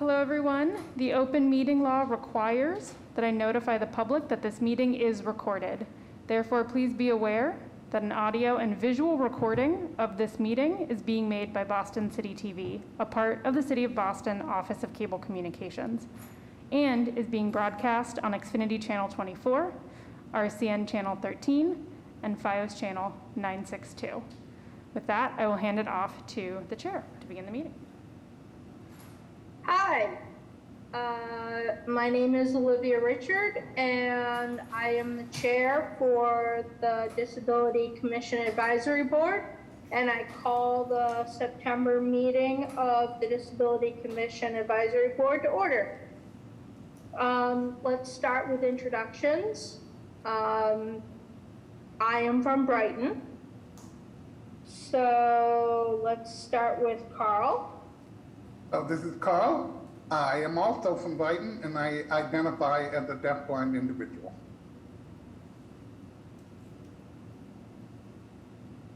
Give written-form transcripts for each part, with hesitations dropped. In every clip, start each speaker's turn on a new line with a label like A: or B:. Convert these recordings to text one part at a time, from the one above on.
A: Hello, everyone. The open meeting law requires that I notify the public that this meeting is recorded. Therefore, please be aware that an audio and visual recording of this meeting is being made by Boston City TV, a part of the City of Boston Office of Cable Communications, and is being broadcast on Xfinity Channel 24, RCN Channel 13, and FiOS Channel 962. With that, I will hand it off to the chair to begin the meeting.
B: Hi, my name is Olivia Richard, and I am the chair for the Disability Commission Advisory Board, and I call the September meeting of the Disability Commission Advisory Board to order. Let's start with introductions. I am from Brighton, so let's start with Carl.
C: This is Carl. I am also from Brighton, and I identify as a deafblind individual.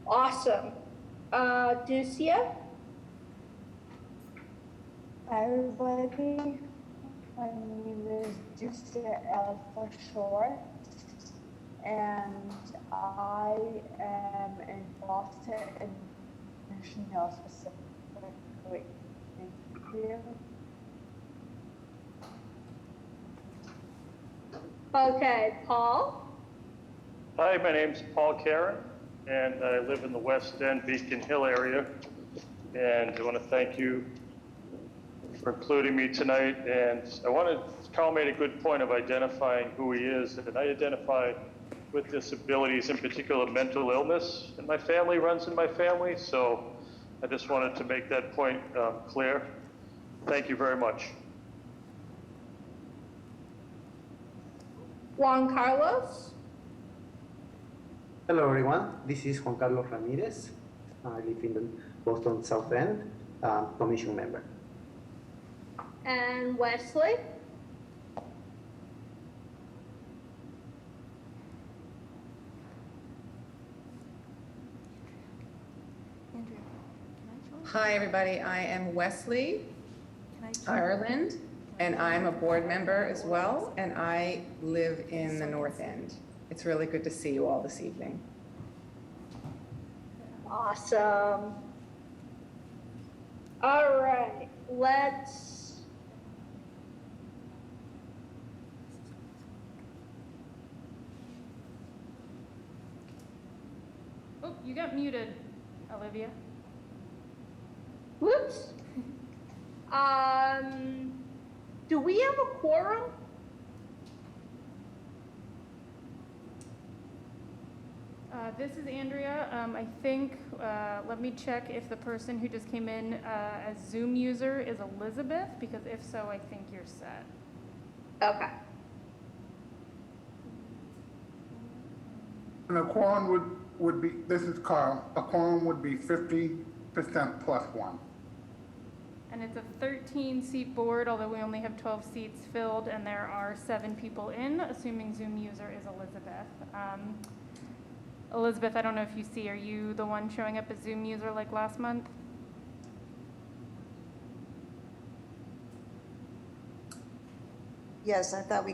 B: Awesome. Ducia?
D: Hi, everybody. My name is Ducia L for short, and I am in Boston International specifically.
B: Okay, Paul?
E: Hi, my name's Paul Karen, and I live in the West End, Beacon Hill area. And I want to thank you for including me tonight. And Carl made a good point of identifying who he is. And I identify with disabilities, in particular mental illness, and my family runs in my family. So I just wanted to make that point clear. Thank you very much.
B: Juan Carlos?
F: Hello, everyone. This is Juan Carlos Ramirez. I live in the Boston South End, commission member.
B: And Wesley?
G: Hi, everybody. I am Wesley Ireland, and I'm a board member as well, and I live in the North End. It's really good to see you all this evening.
B: Awesome. All right, let's...
A: Oh, you got muted, Olivia.
B: Whoops. Do we have a quorum?
A: This is Andrea. I think, let me check if the person who just came in as Zoom user is Elizabeth, because if so, I think you're set.
B: Okay.
C: And a quorum would be, this is Carl, a quorum would be 50% plus one.
A: And it's a 13-seat board, although we only have 12 seats filled, and there are 7 people in, assuming Zoom user is Elizabeth. Elizabeth, I don't know if you see, are you the one showing up as Zoom user like last month?
H: Yes, I thought I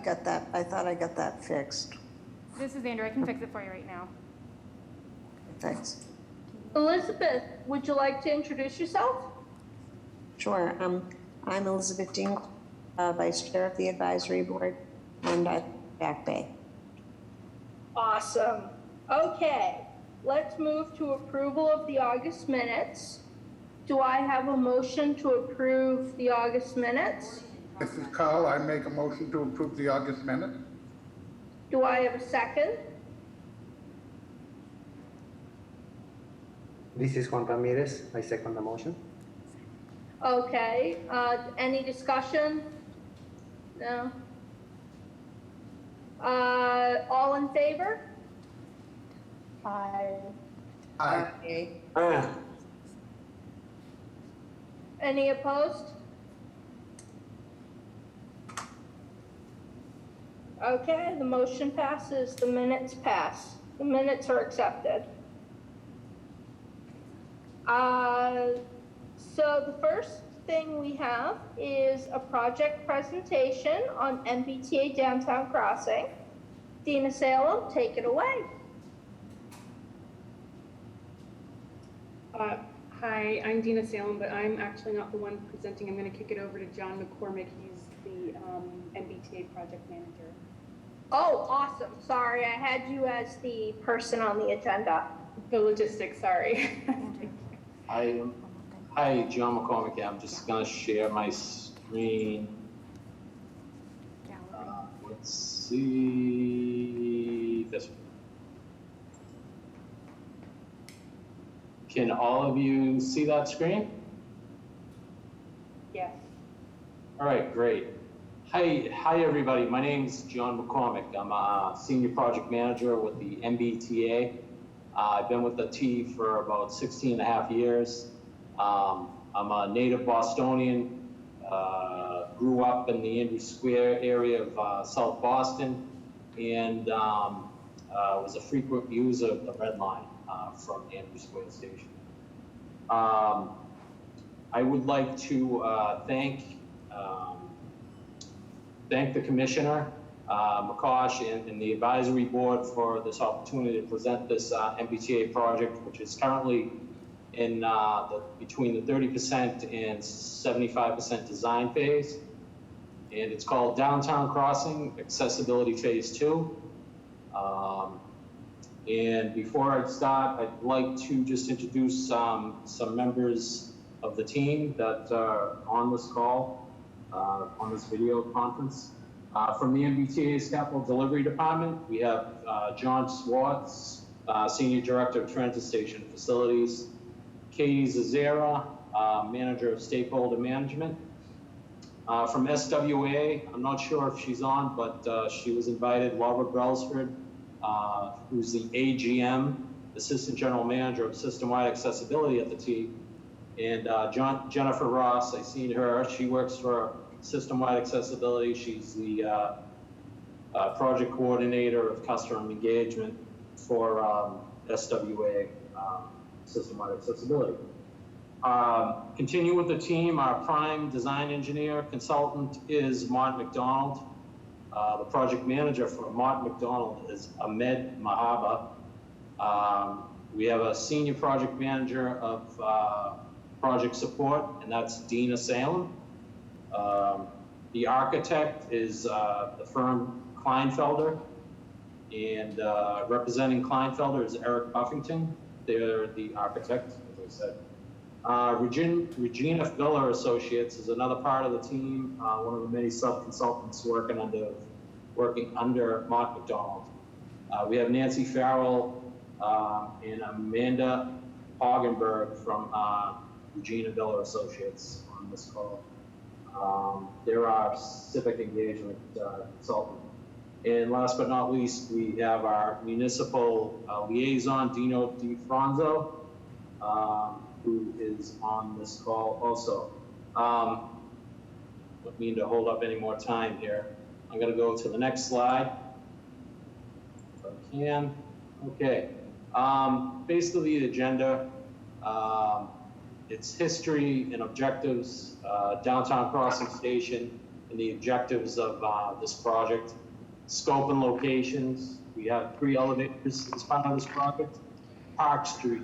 H: got that fixed.
A: This is Andrew. I can fix it for you right now.
H: Thanks.
B: Elizabeth, would you like to introduce yourself?
H: Sure. I'm Elizabeth Ding, Vice Chair of the Advisory Board, and Back Bay.
B: Awesome. Okay, let's move to approval of the August minutes. Do I have a motion to approve the August minutes?
C: This is Carl. I make a motion to approve the August minutes.
B: Do I have a second?
F: This is Juan Ramirez. I second the motion.
B: Okay, any discussion? No? All in favor?
D: Hi.
C: Aye.
B: Any opposed? Okay, the motion passes, the minutes pass. The minutes are accepted. So the first thing we have is a project presentation on MBTA Downtown Crossing. Dina Salem, take it away.
I: Hi, I'm Dina Salem, but I'm actually not the one presenting. I'm going to kick it over to John McCormick. He's the MBTA project manager.
B: Oh, awesome. Sorry, I had you as the person on the agenda.
I: The logistics, sorry.
J: Hi, John McCormick. I'm just going to share my screen. Let's see this one. Can all of you see that screen?
I: Yes.
J: All right, great. Hi everybody. My name's John McCormick. I'm a senior project manager with the MBTA. I've been with the T for about 16 and a half years. I'm a native Bostonian, grew up in the Andrews Square area of South Boston, and was a frequent user of the Red Line from Andrews Square Station. I would like to thank the Commissioner, McCosh, and the advisory board for this opportunity to present this MBTA project, which is currently in between the 30% and 75% design phase. And it's called Downtown Crossing Accessibility Phase 2. And before I start, I'd like to just introduce some members of the team that are on this call, on this video conference. From the MBTA's Capital Delivery Department, we have John Swartz, Senior Director of Transit Station Facilities, Katie Zazera, Manager of Stakeholder Management. From SWA, I'm not sure if she's on, but she was invited, Laura Brelsford, who's the AGM, Assistant General Manager of System-Wide Accessibility at the T, and Jennifer Ross, I've seen her, she works for System-Wide Accessibility. She's the Project Coordinator of Customer Engagement for SWA, System-Wide Accessibility. Continue with the team, our prime design engineer consultant is Mont McDonald. The project manager for Mont McDonald is Ahmed Mahaba. We have a senior project manager of project support, and that's Dina Salem. The architect is the firm Kleinfelder, and representing Kleinfelder is Eric Buffington. They're the architect, as I said. Regina Filler Associates is another part of the team, one of the many sub-consultants working under Mont McDonald. We have Nancy Farrell and Amanda Hagenberg from Regina Viller Associates on this call. They're our civic engagement consultant. And last but not least, we have our municipal liaison, Dino DiFranzo, who is on this call also. Don't mean to hold up any more time here. I'm going to go to the next slide, if I can. Okay. Basically, the agenda, it's history and objectives, Downtown Crossing Station, and the objectives of this project. Scope and locations. We have 3 elevators as part of this project. Park Street,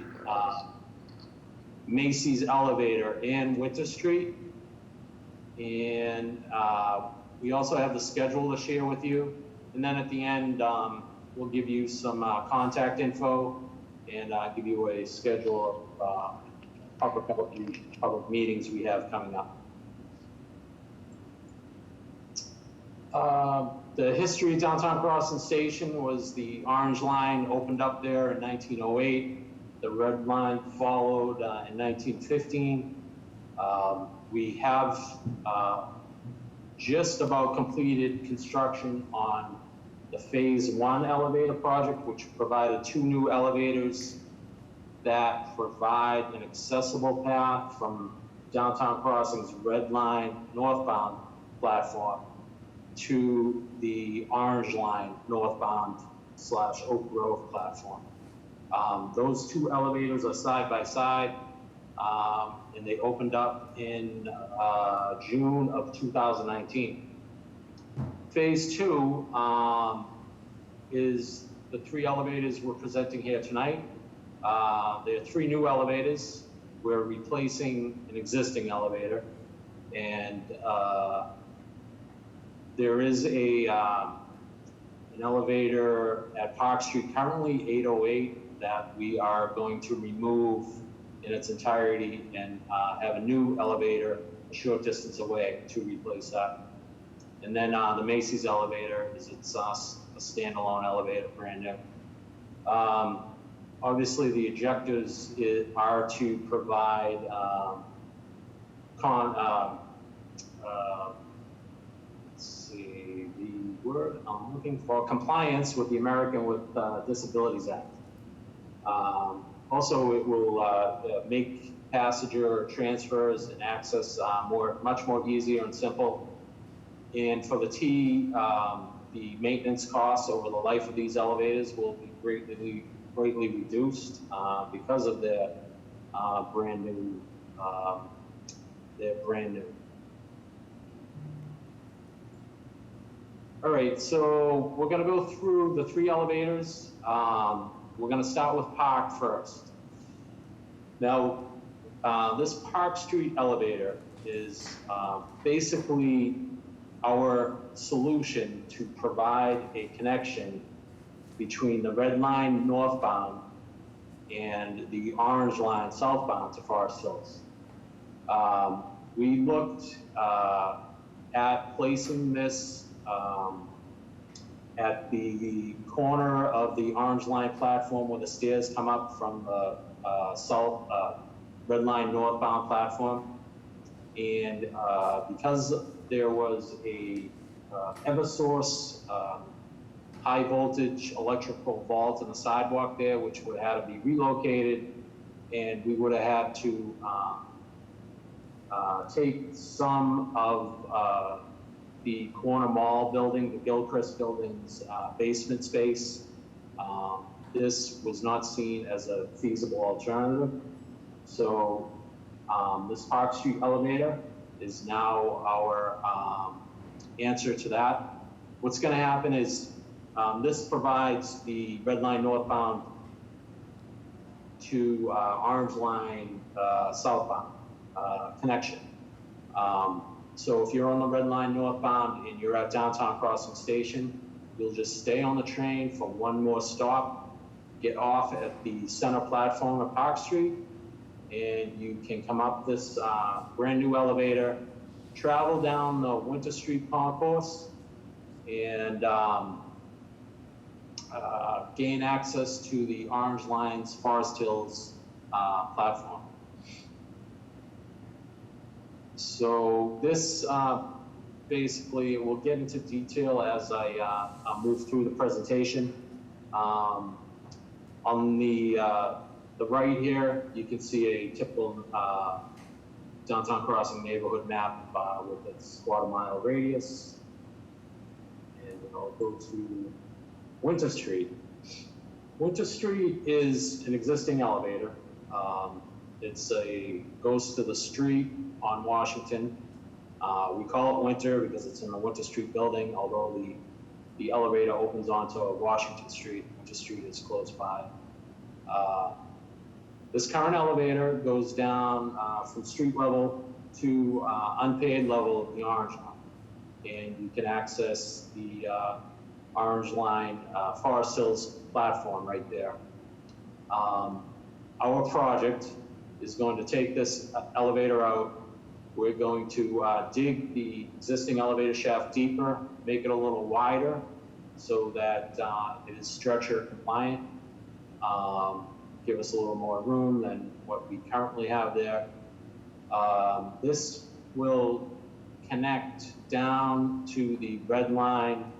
J: Macy's Elevator, and Winter Street. And we also have the schedule to share with you. And then at the end, we'll give you some contact info and give you a schedule of public meetings we have coming up. The history of Downtown Crossing Station was the Orange Line opened up there in 1908. The Red Line followed in 1915. We have just about completed construction on the Phase 1 elevator project, which provided 2 new elevators that provide an accessible path from Downtown Crossing's Red Line northbound platform to the Orange Line northbound / Oak Grove platform. Those 2 elevators are side by side. and they opened up in June of 2019. Phase 2 is the 3 elevators we're presenting here tonight. There are 3 new elevators. We're replacing an existing elevator, and there is an elevator at Park Street, currently 808, that we are going to remove in its entirety and have a new elevator a short distance away to replace that. And then the Macy's elevator is a standalone elevator, brand new. Obviously, the objectives are to provide let's see, the word I'm looking for, compliance with the American with Disabilities Act. Also, it will make passenger transfers and access much more easier and simple. And for the the maintenance costs over the life of these elevators will be greatly reduced because of their brand new. All right, so we're going to go through the 3 elevators. We're going to start with Park first. Now, this Park Street elevator is basically our solution to provide a connection between the red line northbound and the orange line southbound to Forest Hills. We looked at placing this at the corner of the orange line platform where the stairs come up from the red line northbound platform. And because there was a Eversource high voltage electrical vault in the sidewalk there, which would have to be relocated, and we would have had to take some of the corner mall building, the Gilchrist building's basement space. This was not seen as a feasible alternative. So this Park Street elevator is now our answer to that. What's going to happen is this provides the red line northbound to orange line southbound connection. So if you're on the red line northbound and you're at Downtown Crossing Station, you'll just stay on the train for one more stop, get off at the center platform of Park Street, and you can come up this brand new elevator, travel down the Winter Street concourse, and gain access to the Orange Line's Forest Hills platform. So this basically, we'll get into detail as I move through the presentation. On the right here, you can see a typical Downtown Crossing neighborhood map with its quarter-mile radius. And I'll go to Winter Street. Winter Street is an existing elevator. It's goes to the street on Washington. We call it Winter because it's in the Winter Street building, although the elevator opens onto Washington Street. Winter Street is close by. This current elevator goes down from street level to unpaid level of the Orange Line. And you can access the Orange Line Forest Hills platform right there. Our project is going to take this elevator out. We're going to dig the existing elevator shaft deeper, make it a little wider so that it is stretcher compliant. Give us a little more room than what we currently have there. This will connect down to the Red Line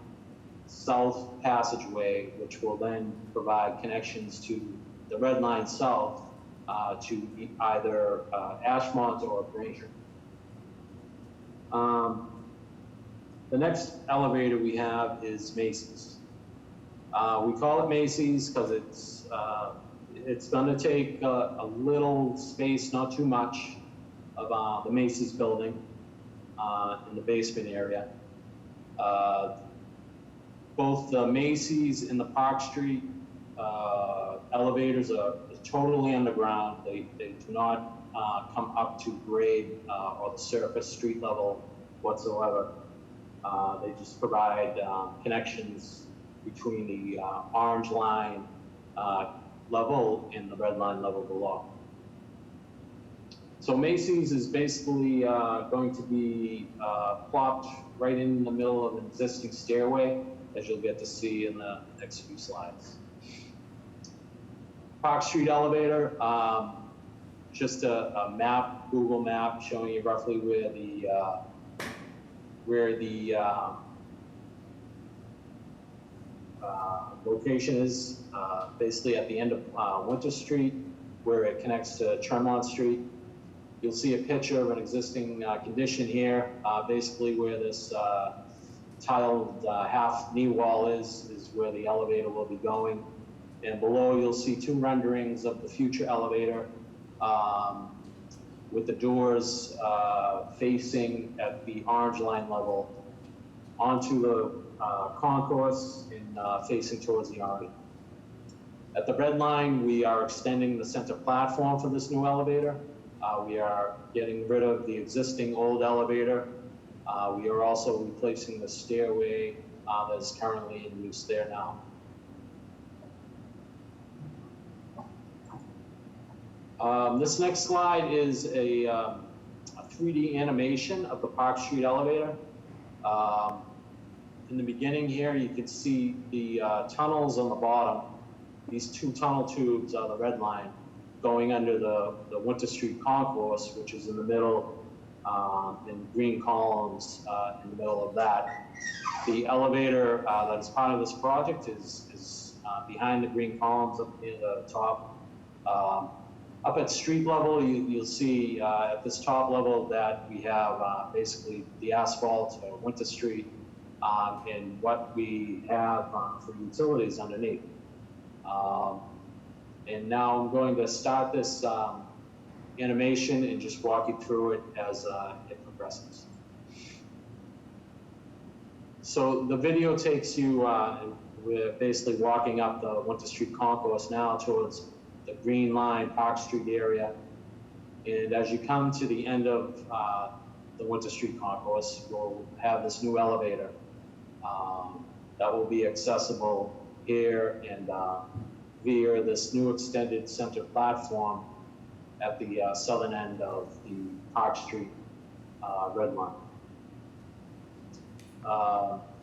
J: South passageway, which will then provide connections to the Red Line South to either Ashmont or Braintree. The next elevator we have is Macy's. We call it Macy's because it's gonna take a little space, not too much, of the Macy's building in the basement area. Both the Macy's and the Park Street elevators are totally underground. They do not come up to grade or the surface street level whatsoever. They just provide connections between the orange line level and the red line level below. So Macy's is basically going to be plopped right in the middle of an existing stairway, as you'll get to see in the next few slides. Park Street elevator, just a map, Google map, showing you roughly where the location is, basically at the end of Winter Street, where it connects to Tremont Street. You'll see a picture of an existing condition here, basically where this tiled half knee wall is where the elevator will be going. And below you'll see two renderings of the future elevator with the doors facing at the orange line level onto the concourse and facing towards the Army. At the red line, we are extending the center platform for this new elevator. We are getting rid of the existing old elevator. We are also replacing the stairway that is currently in use there now. This next slide is a 3D animation of the Park Street elevator. In the beginning here, you can see the tunnels on the bottom. These two tunnel tubes are the red line going under the Winter Street concourse, which is in the middle, in green columns in the middle of that. The elevator that is part of this project is behind the green columns up near the top. Up at street level, you'll see at this top level that we have basically the asphalt or Winter Street and what we have for utilities underneath. And now I'm going to start this animation and just walk you through it as it progresses. So the video takes you, we're basically walking up the Winter Street concourse now towards the green line Park Street area. And as you come to the end of the Winter Street concourse, we'll have this new elevator that will be accessible here and via this new extended center platform at the southern end of the Park Street red line.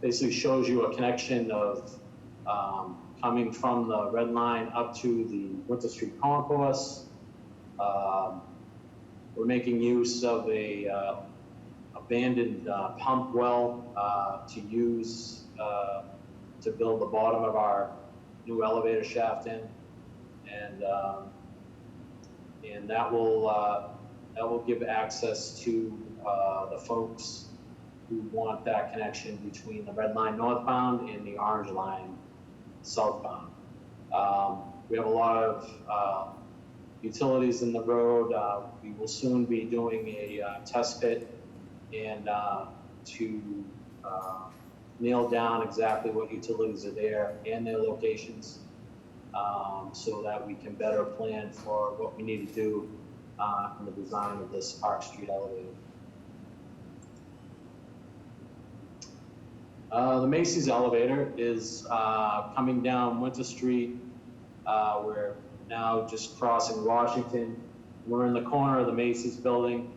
J: Basically shows you a connection of coming from the red line up to the Winter Street concourse. We're making use of a abandoned pump well to use to build the bottom of our new elevator shaft in, and that will give access to the folks who want that connection between the red line northbound and the orange line southbound. We have a lot of utilities in the road. We will soon be doing a test pit and to nail down exactly what utilities are there and their locations so that we can better plan for what we need to do in the design of this Park Street elevator. The Macy's elevator is coming down Winter Street. We're now just crossing Washington. We're in the corner of the Macy's building.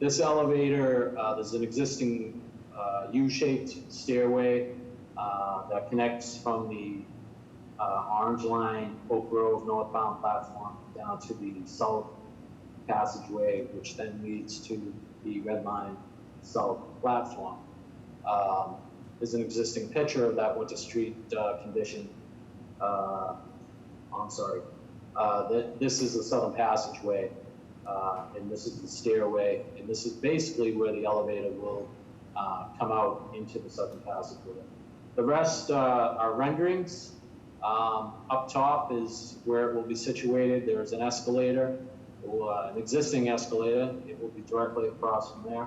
J: This elevator, there's an existing U-shaped stairway that connects from the orange line Oak Grove northbound platform down to the south passageway, which then leads to the red line south platform. There's an existing picture of that Winter Street condition. I'm sorry. This is the southern passageway, and this is the stairway, and this is basically where the elevator will come out into the southern passageway. The rest are renderings. Up top is where it will be situated. There's an escalator, an existing escalator. It will be directly across from there.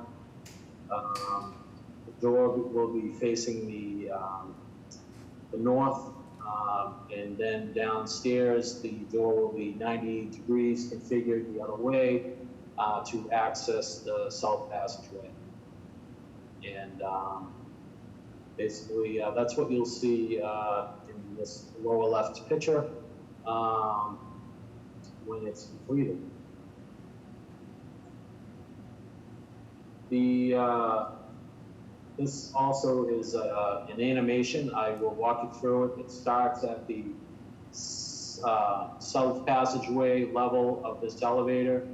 J: The door will be facing the north, and then downstairs, the door will be 90 degrees configured the other way to access the south passageway. And basically, that's what you'll see in this lower left picture when it's completed. This also is an animation. I will walk you through it. It starts at the south passageway level of this elevator.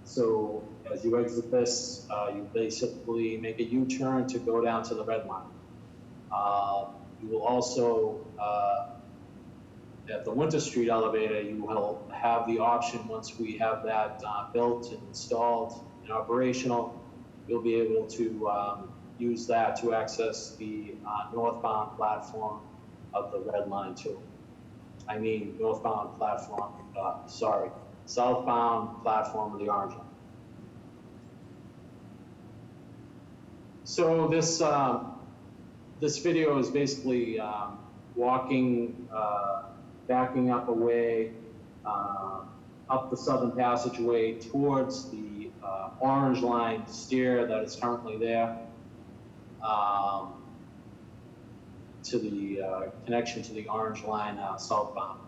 J: So as you exit this, you basically make a U-turn to go down to the red line. You will also, at the Winter Street elevator, you will have the option, once we have that built and installed and operational, you'll be able to use that to access the northbound platform of the red line too. I mean, northbound platform, southbound platform of the orange line. So this video is basically walking, backing up away, up the southern passageway towards the orange line stair that is currently there, to the connection to the orange line southbound.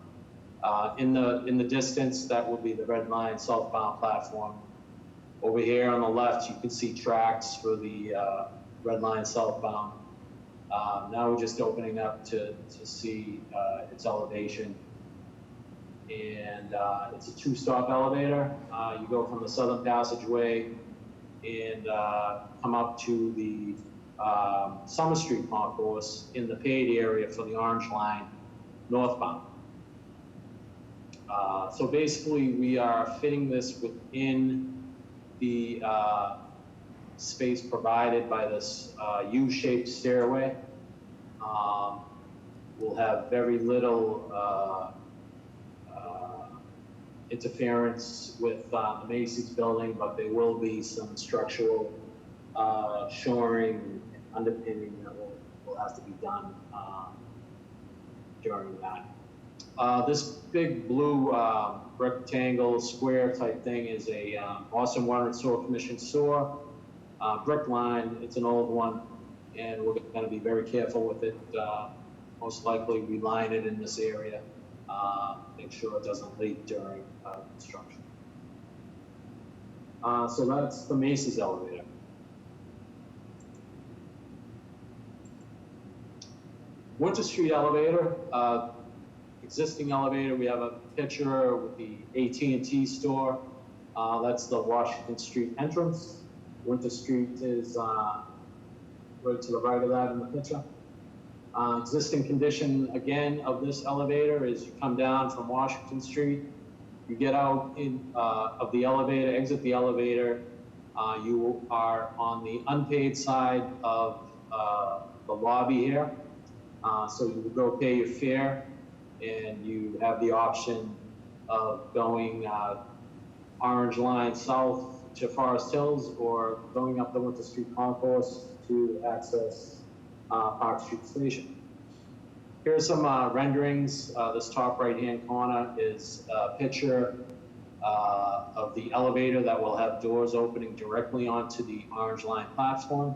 J: In the distance, that will be the red line southbound platform. Over here on the left, you can see tracks for the red line southbound. Now we're just opening up to see its elevation. And it's a two-stop elevator. You go from the southern passageway and come up to the Summer Street concourse in the paid area for the orange line northbound. So basically, we are fitting this within the space provided by this U-shaped stairway. We'll have very little interference with the Macy's building, but there will be some structural shoring and underpinning that will have to be done during that. This big blue rectangle square type thing is a Boston Water and Sewer Commission sewer brick line. It's an old one, and we're going to be very careful with it. Most likely we line it in this area, make sure it doesn't leak during construction. So that's the Macy's elevator. Winter Street elevator, existing elevator. We have a picture with the AT&T store. That's the Washington Street entrance. Winter Street is right to the right of that in the picture. Existing condition, again, of this elevator is you come down from Washington Street, you get out of the elevator, exit the elevator, you are on the unpaid side of the lobby here. So you would go pay your fare, and you have the option of going Orange Line south to Forest Hills, or going up the Winter Street concourse to access Park Street Station. Here's some renderings. This top right-hand corner is a picture of the elevator that will have doors opening directly onto the Orange Line platform.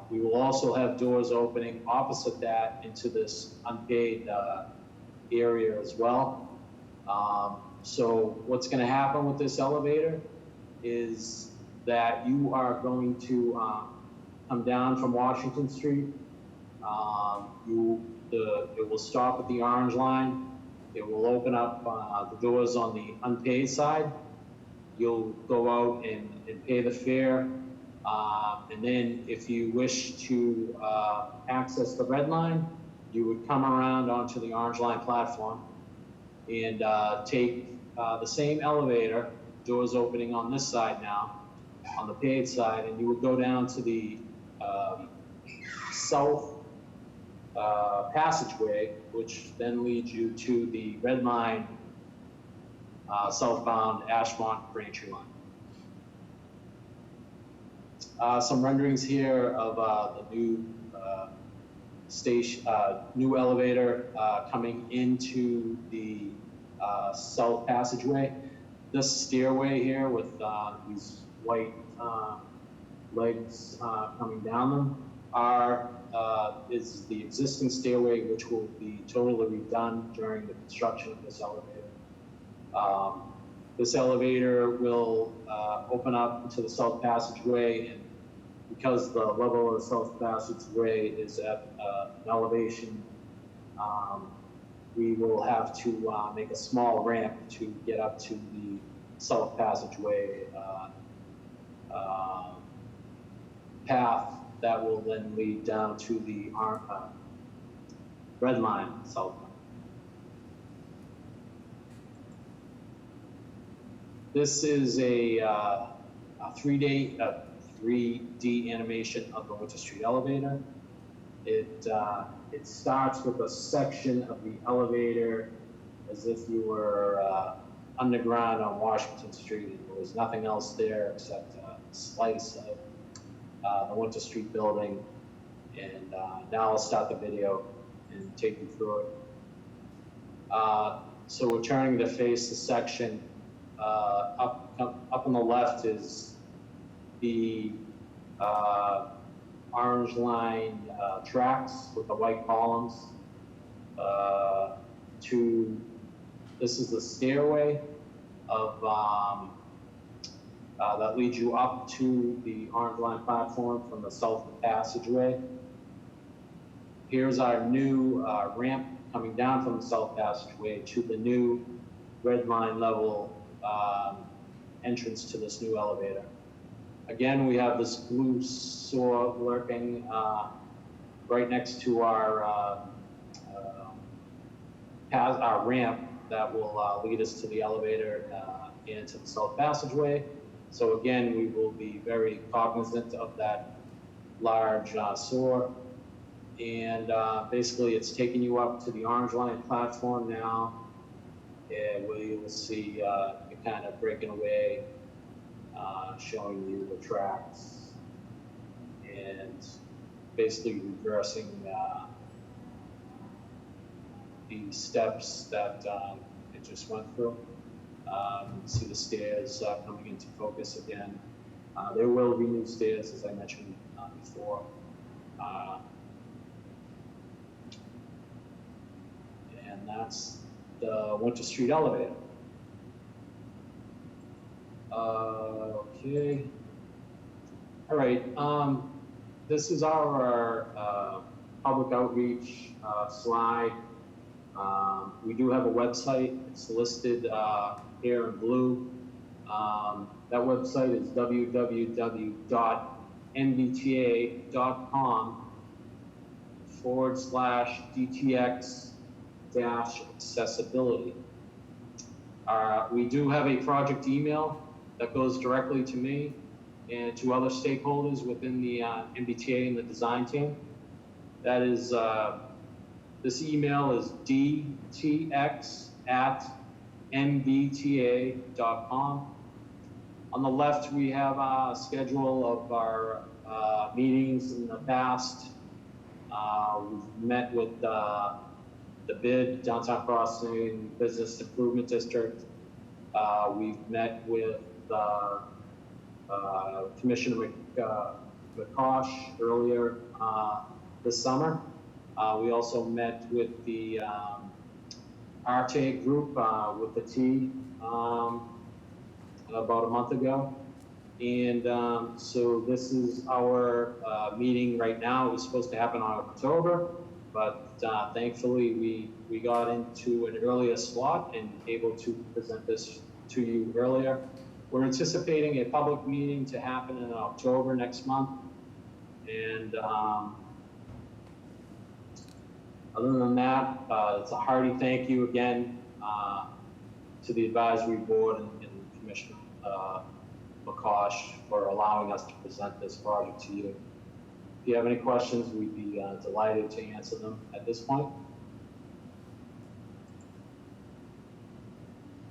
J: We will also have doors opening opposite that into this unpaid area as well. So what's going to happen with this elevator is that you are going to come down from Washington Street. It will stop at the Orange Line. It will open up the doors on the unpaid side. You'll go out and pay the fare. And then if you wish to access the red line, you would come around onto the Orange Line platform and take the same elevator, doors opening on this side now, on the paid side, and you would go down to the south passageway, which then leads you to the red line southbound Ashmont Braintree line. Some renderings here of the new station, new elevator coming into the south passageway. This stairway here with these white legs coming down them is the existing stairway, which will be totally redone during the construction of this elevator. This elevator will open up to the south passageway, and because the level of the south passageway is at an elevation, we will have to make a small ramp to get up to the south passageway path that will then lead down to the red line south. This is a 3D animation of the Winter Street elevator. It starts with a section of the elevator as if you were underground on Washington Street, and there was nothing else there except a slice of the Winter Street building. And now I'll start the video and take you through it. So we're turning to face the section. Up on the left is the orange line tracks with the white columns. This is the stairway of that leads you up to the orange line platform from the south passageway. Here's our new ramp coming down from the south passageway to the new red line level entrance to this new elevator. Again, we have this blue saw lurking right next to our ramp that will lead us to the elevator and to the south passageway. So again, we will be very cognizant of that large saw. And basically it's taking you up to the orange line platform now, where you will see it kind of breaking away, showing you the tracks and basically reversing the steps that it just went through. See the stairs coming into focus again. There will be new stairs, as I mentioned before. And that's the Winter Street elevator. Okay. All right. This is our public outreach slide. We do have a website. It's listed here in blue. That website is www.mbta.com/DTX-accessibility. We do have a project email that goes directly to me and to other stakeholders within the MBTA and the design team. That is, this email is dtx@mbta.com. On the left, we have a schedule of our meetings in the past. We've met with the BID, Downtown Crossing Business Improvement District. We've met with Commissioner McCosh earlier this summer. We also met with the Arte group with the T about a month ago. And so this is our meeting right now. It was supposed to happen on October, but thankfully we got into an earlier slot and able to present this to you earlier. We're anticipating a public meeting to happen in October next month. And other than that, it's a hearty thank you again to the advisory board and Commissioner McCosh for allowing us to present this project to you. if you have any questions, we'd be delighted to answer them at this point.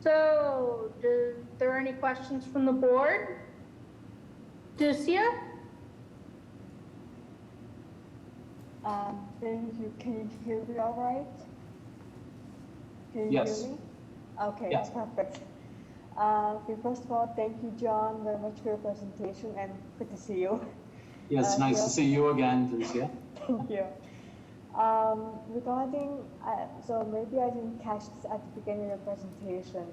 B: So, there any questions from the board? Ducia?
D: Thank you. Can you hear me all right? Can you
J: Yes.
D: hear me? Okay,
J: Yes.
D: perfect. Okay, first of all, thank you, John, very much for your presentation and good to see you.
J: Yes, nice
D: yeah.
J: to see you again, Lucia.
D: Thank you. Regarding, so maybe I didn't catch this at the beginning of your presentation.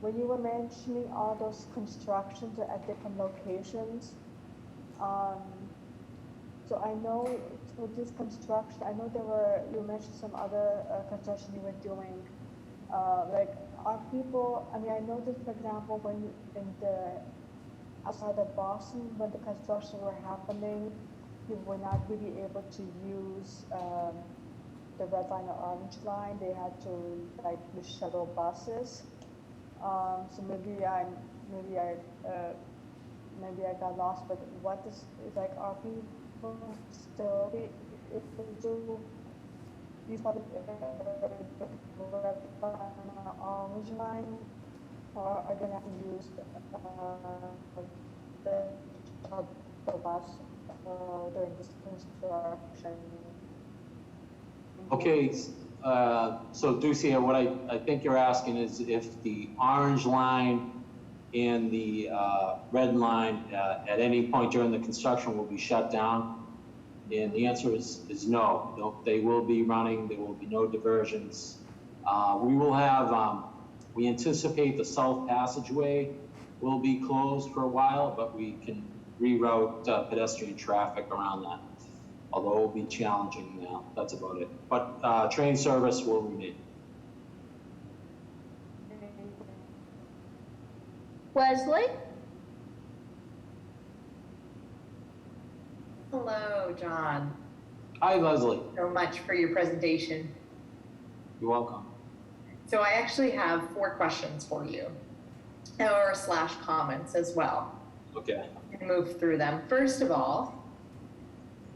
D: When you were mentioning all those constructions at different locations, so I know with this construction, I know you mentioned some other construction you were doing. Like, are people, I mean, I noticed, for example, when outside of Boston, when the construction were happening, you were not really able to use the red line or orange line. They had to like use shuttle buses. So maybe I got lost. But what is like, are people still if they do use public red line or orange line, or are they not use the shuttle bus during this construction?
J: Okay, so Ducia, what I think you're asking is if the orange line and the red line at any point during the construction will be shut down. And the answer is no. No, they will be running, there will be no diversions. We will have, we anticipate the south passageway will be closed for a while, but we can reroute pedestrian traffic around that. Although it will be challenging now, that's about it. But train service will remain.
B: Wesley?
K: Hello, John.
J: Hi, Leslie.
K: So much for your presentation.
J: You're welcome.
K: So I actually have 4 questions for you, or / comments as well.
J: Okay.
K: And move through them. First of all,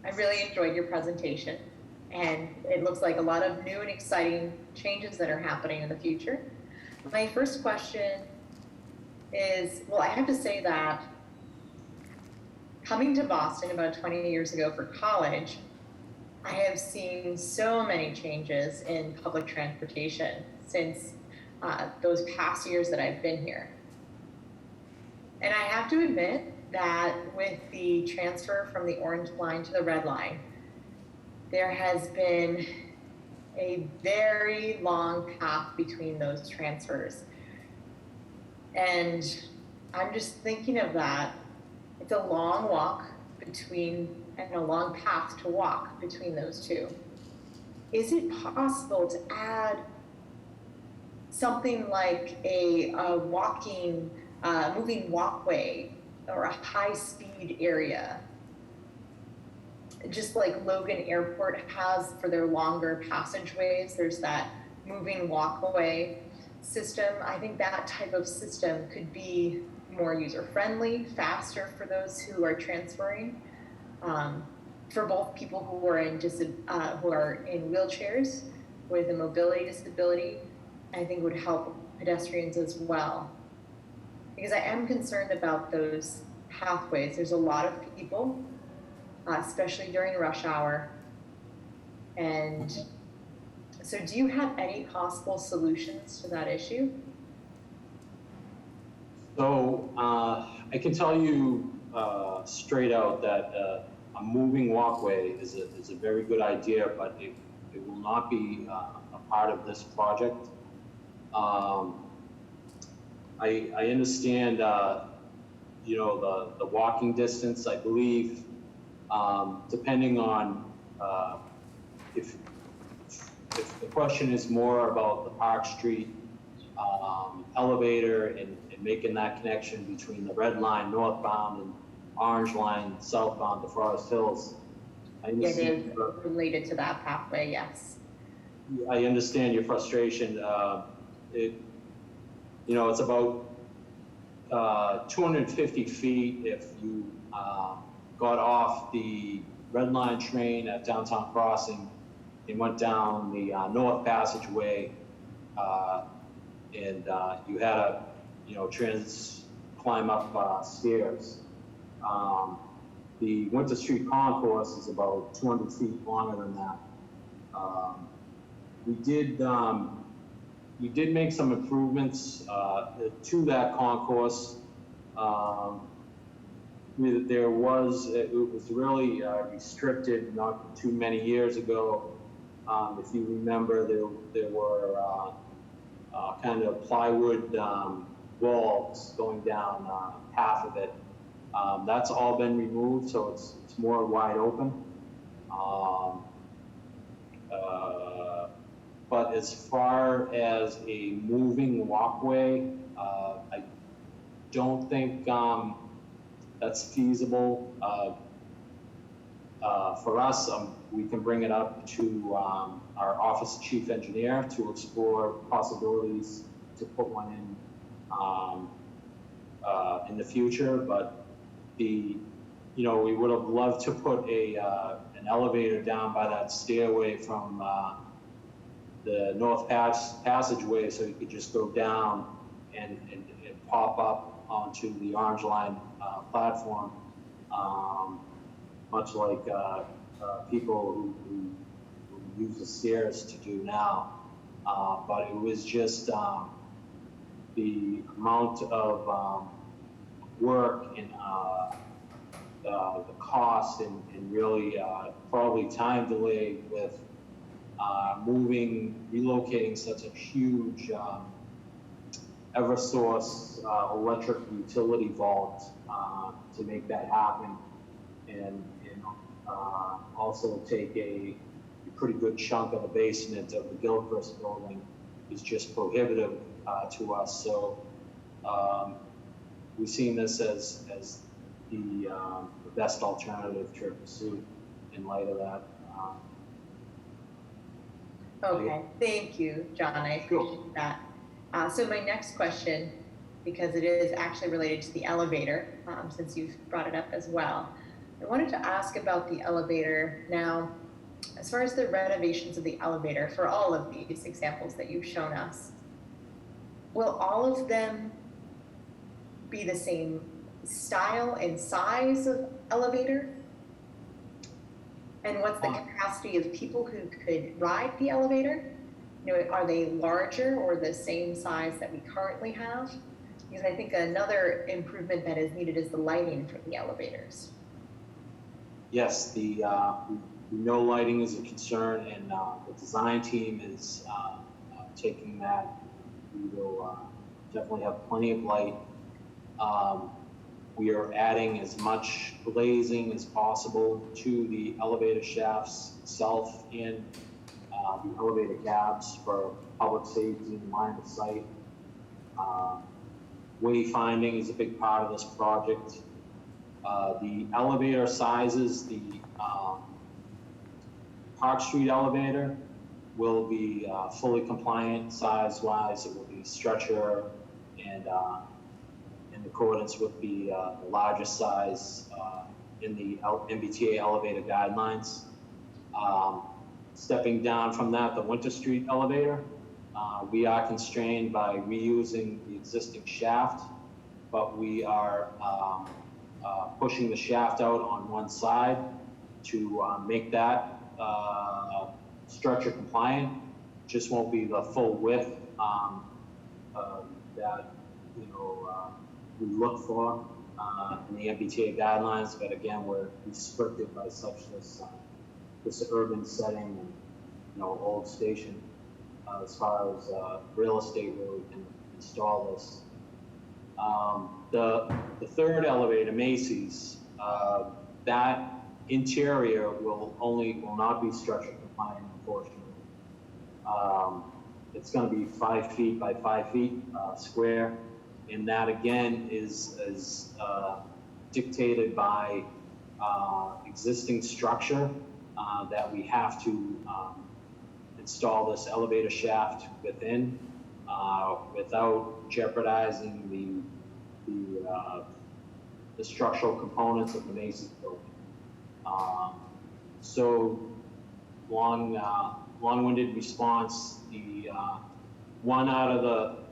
K: I really enjoyed your presentation, and it looks like a lot of new and exciting changes that are happening in the future. My first question is, well, I have to say that coming to Boston about 20 years ago for college, I have seen so many changes in public transportation since those past years that I've been here. And I have to admit that with the transfer from the orange line to the red line, there has been a very long path between those transfers. And I'm just thinking of that. It's a long walk between, and a long path to walk between those two. Is it possible to add something like a moving walkway or a high-speed area, just like Logan Airport has for their longer passageways? There's that moving walkway system. I think that type of system could be more user-friendly, faster for those who are transferring, for both people who are in wheelchairs with a mobility disability. I think would help pedestrians as well, because I am concerned about those pathways. There's a lot of people, especially during rush hour. And so do you have any possible solutions to that issue?
J: So I can tell you straight out that a moving walkway is a very good idea, but it will not be a part of this project. I understand, you know, the walking distance. I believe, depending on if the question is more about the Park Street elevator and making that connection between the red line northbound and orange line southbound to Forest Hills.
K: It is related to that pathway, yes.
J: I understand your frustration. You know, it's about 250 feet if you got off the Red Line train at Downtown Crossing and went down the North Passageway, and you had to, climb up stairs. The Winter Street Concourse is about 200 feet longer than that. We did make some improvements to that concourse. It was really restricted not too many years ago. If you remember, there were kind of plywood walls going down half of it. That's all been removed, so it's more wide open. But as far as a moving walkway, I don't think that's feasible. For us, we can bring it up to our office chief engineer to explore possibilities to put one in the future. But we would have loved to put an elevator down by that stairway from the North Passageway, so you could just go down and pop up onto the Orange Line platform, much like people who use the stairs to do now. But it was just the amount of work and the cost and really probably time delay with relocating such a huge Eversource electric utility vault to make that happen, and also take a pretty good chunk of the basement of the Gilchrist building is just prohibitive to us. So we've seen this as the best alternative to pursue in light of that.
K: Okay, thank you, John. I appreciate that. So my next question, because it is actually related to the elevator, since you've brought it up as well, I wanted to ask about the elevator. Now, as far as the renovations of the elevator, for all of these examples that you've shown us, will all of them be the same style and size of elevator? And what's the capacity of people who could ride the elevator? Are they larger or the same size that we currently have? Because I think another improvement that is needed is the lighting for the elevators.
J: Yes, we know lighting is a concern, and the design team is taking that. We will definitely have plenty of light. We are adding as much glazing as possible to the elevator shafts itself and the elevator cabs for public safety and line of sight. Wayfinding is a big part of this project. The elevator sizes, the Park Street elevator will be fully compliant size-wise. It will be stretcher and in accordance with the largest size in the Mbta elevator guidelines. Stepping down from that, the Winter Street elevator, we are constrained by reusing the existing shaft, but we are pushing the shaft out on one side to make that structure compliant. Just won't be the full width that we look for in the MBTA guidelines, but again, we're restricted by such this urban setting and old station as far as real estate where we can install this. The third elevator, Macy's, that interior will not be structure compliant, unfortunately. It's going to be 5 feet by 5 feet square, and that again is dictated by existing structure that we have to install this elevator shaft within without jeopardizing the structural components of the Macy's building. So long-winded response, the one out of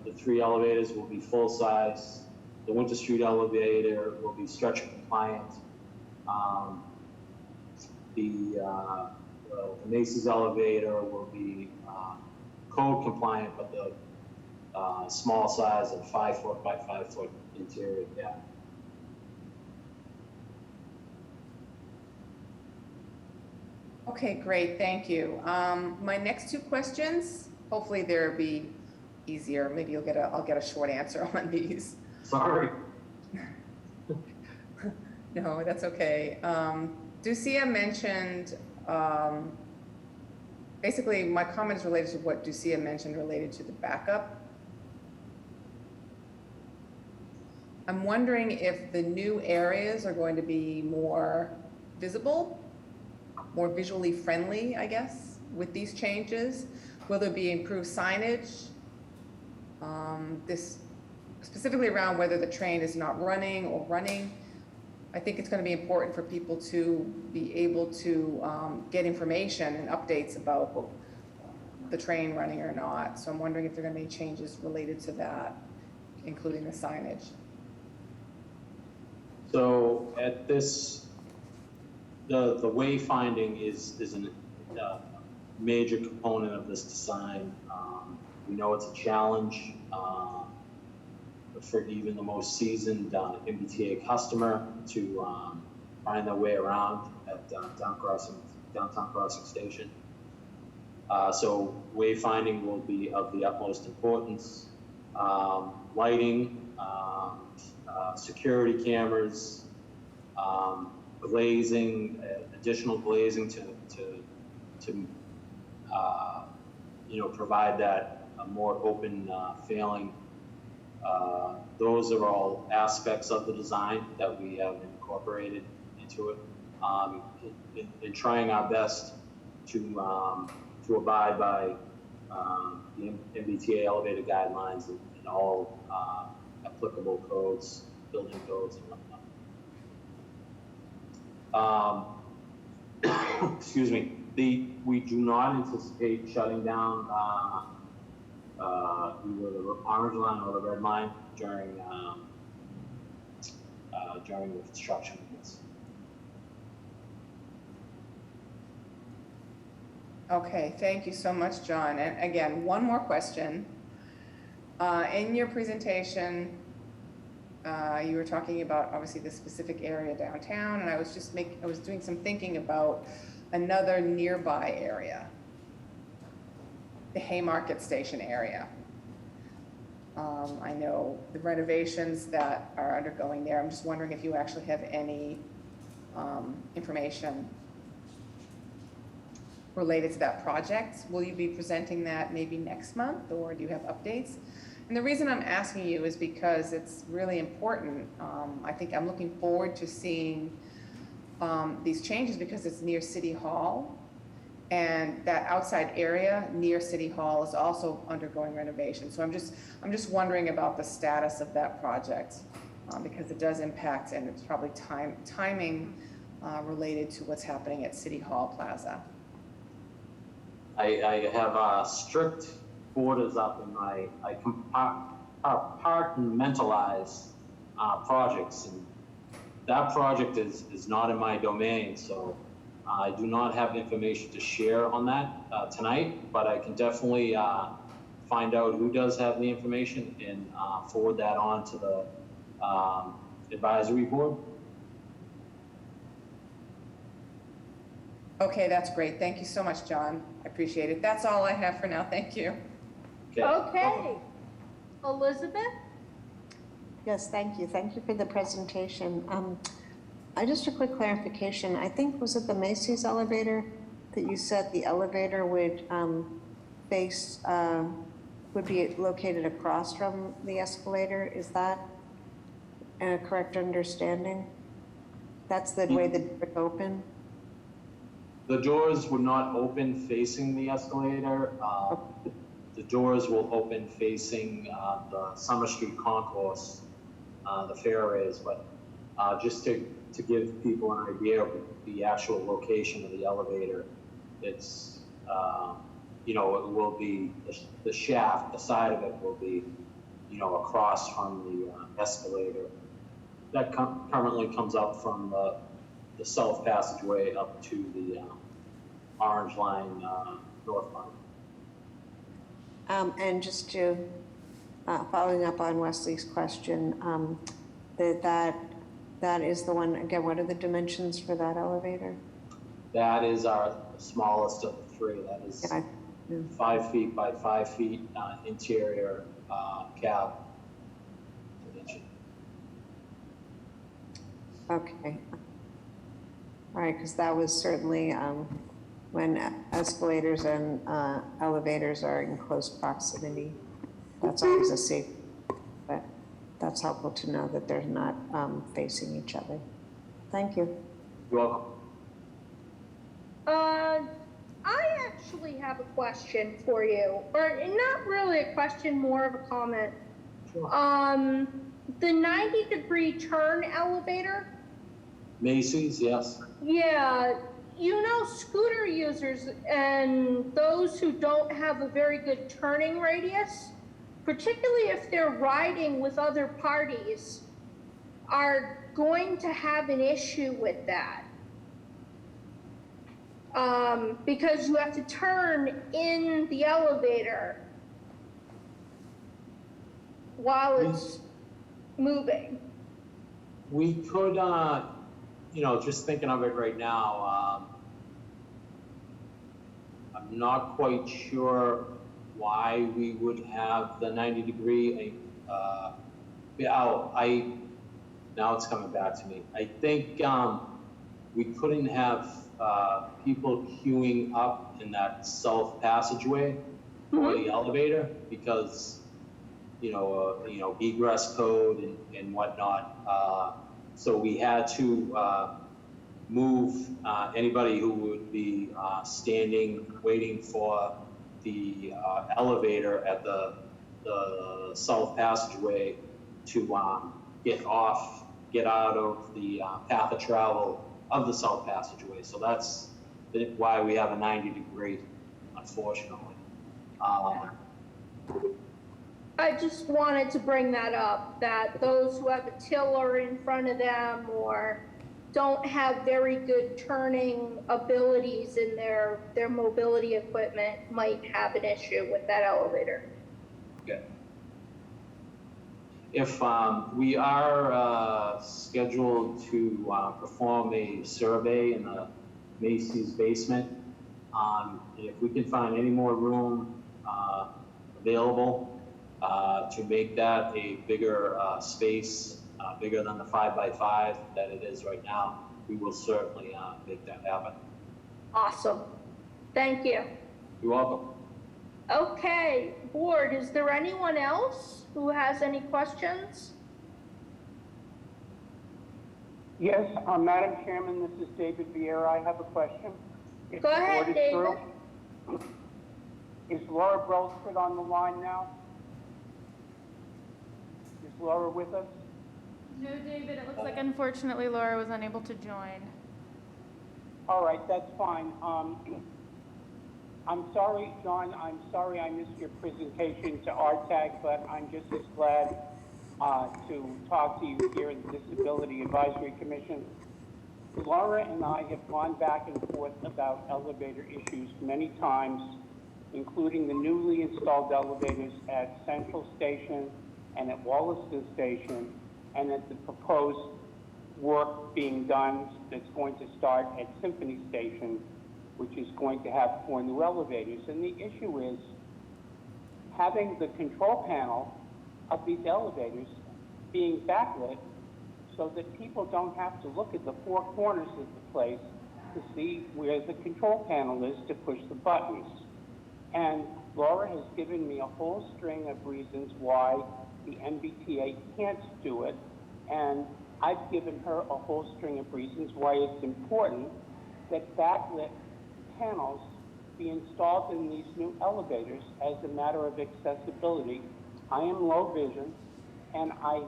J: the 3 elevators will be full-size. The Winter Street elevator will be stretch compliant. The Macy's elevator will be code compliant, but the small size of 5 foot by 5 foot interior gap.
G: Okay, great, thank you. My next 2 questions, hopefully they'll be easier. Maybe I'll get a short answer on these.
J: Sorry.
G: No, that's okay. Ducia mentioned, basically my comment is related to what Ducia mentioned related to the backup. I'm wondering if the new areas are going to be more visible, more visually friendly, I guess, with these changes. Will there be improved signage? This specifically around whether the train is not running or running. I think it's going to be important for people to be able to get information and updates about the train running or not. So I'm wondering if there are going to be changes related to that, including the signage.
J: So at this, the wayfinding is a major component of this design. We know it's a challenge for even the most seasoned Mbta customer to find their way around at downtown crossing station. So wayfinding will be of the utmost importance. Lighting, security cameras, glazing, additional glazing to provide that more open feeling. Those are all aspects of the design that we have incorporated into it, in trying our best to abide by the Mbta elevator guidelines and all applicable codes, building codes and whatnot. Excuse me. We do not anticipate shutting down either the orange line or the red line during the construction of this.
G: Okay, thank you so much, John. And again, one more question. In your presentation, you were talking about obviously the specific area downtown, and I was doing some thinking about another nearby area, the Haymarket Station area. I know the renovations that are undergoing there. I'm just wondering if you actually have any information related to that project. Will you be presenting that maybe next month, or do you have updates? And the reason I'm asking you is because it's really important. I think I'm looking forward to seeing these changes because it's near City Hall, and that outside area near City Hall is also undergoing renovation. So I'm just wondering about the status of that project because it does impact, and it's probably timing related to what's happening at City Hall Plaza.
J: I have strict borders up, and I compartmentalize projects, and that project is not in my domain, so I do not have information to share on that tonight, but I can definitely find out who does have the information and forward that on to the advisory board.
G: Okay, that's great. Thank you so much, John. I appreciate it. That's all I have for now. Thank you.
B: Okay. Elizabeth?
H: Yes, thank you. Thank you for the presentation. Just a quick clarification. I think, was it the Macy's elevator that you said the elevator would would be located across from the escalator? Is that a correct understanding? That's the way the door open?
J: The doors would not open facing the escalator. The doors will open facing the Summer Street concourse, the fairways, but just to to give people an idea of the actual location of the elevator, it's, you know, it will be, the shaft, the side of it will be, you know, across from the escalator. That currently comes up from the south passageway up to the Orange Line northbound.
H: And just to, following up on Wesley's question, that is the one, again, what are the dimensions for that elevator?
J: That is our smallest of the three. That is 5 feet by 5 feet interior cab dimension.
H: Okay. All right, because that was certainly when escalators and elevators are in close proximity, that's always a safe, but that's helpful to know that they're not facing each other. Thank you.
J: You're welcome.
B: I actually have a question for you, or not really a question, more of a comment.
J: Sure.
B: The 90-degree turn elevator.
J: Macy's, yes.
B: Yeah, you know, scooter users and those who don't have a very good turning radius, particularly if they're riding with other parties, are going to have an issue with that. Because you have to turn in the elevator while it's moving.
J: We could, you know, just thinking of it right now, I'm not quite sure why we would have the 90-degree. Now it's coming back to me. I think we couldn't have people queuing up in that south passageway for the elevator because, you know, egress code and whatnot. So we had to move anybody who would be standing, waiting for the elevator at the south passageway to get out of the path of travel of the south passageway. So that's why we have a 90-degree, unfortunately.
B: I just wanted to bring that up, that those who have a tiller in front of them or don't have very good turning abilities in their mobility equipment might have an issue with that elevator.
J: Okay. If we are scheduled to perform a survey in the Macy's basement, if we can find any more room available to make that a bigger space, bigger than the 5x5 that it is right now, we will certainly make that happen.
B: Awesome. Thank you.
J: You're welcome.
B: Okay, board, is there anyone else who has any questions?
L: Yes, Madam Chairman, this is David Vieira. I have a question. If
B: Go ahead, David.
L: Is Laura Brelsford on the line now? Is Laura with us?
A: No, David, it looks like unfortunately Laura was unable to join.
L: All right, that's fine. I'm sorry, John, I'm sorry I missed your presentation to RTAG, but I'm just as glad to talk to you here at the Disability Advisory Commission. Laura and I have gone back and forth about elevator issues many times, including the newly installed elevators at Central Station and at Wollaston Station, and at the proposed work being done that's going to start at Symphony Station, which is going to have 4 new elevators. And the issue is having the control panel of these elevators being backlit so that people don't have to look at the 4 corners of the place to see where the control panel is to push the buttons. And Laura has given me a whole string of reasons why the MBTA can't do it, and I've given her a whole string of reasons why it's important that backlit panels be installed in these new elevators as a matter of accessibility. I am low vision, and I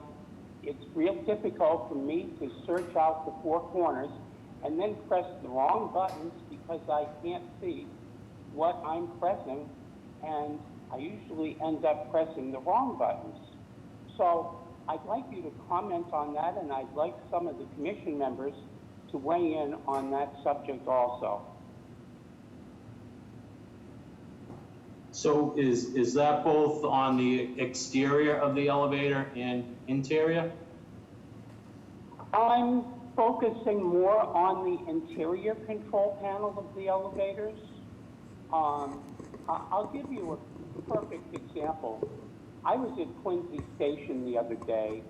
L: it's real difficult for me to search out the four corners and then press the wrong buttons because I can't see what I'm pressing, and I usually end up pressing the wrong buttons. So I'd like you to comment on that, and I'd like some of the commission members to weigh in on that subject also.
J: So is that both on the exterior of the elevator and interior?
L: I'm focusing more on the interior control panel of the elevators. I'll give you a perfect example. I was at Quincy Station the other day,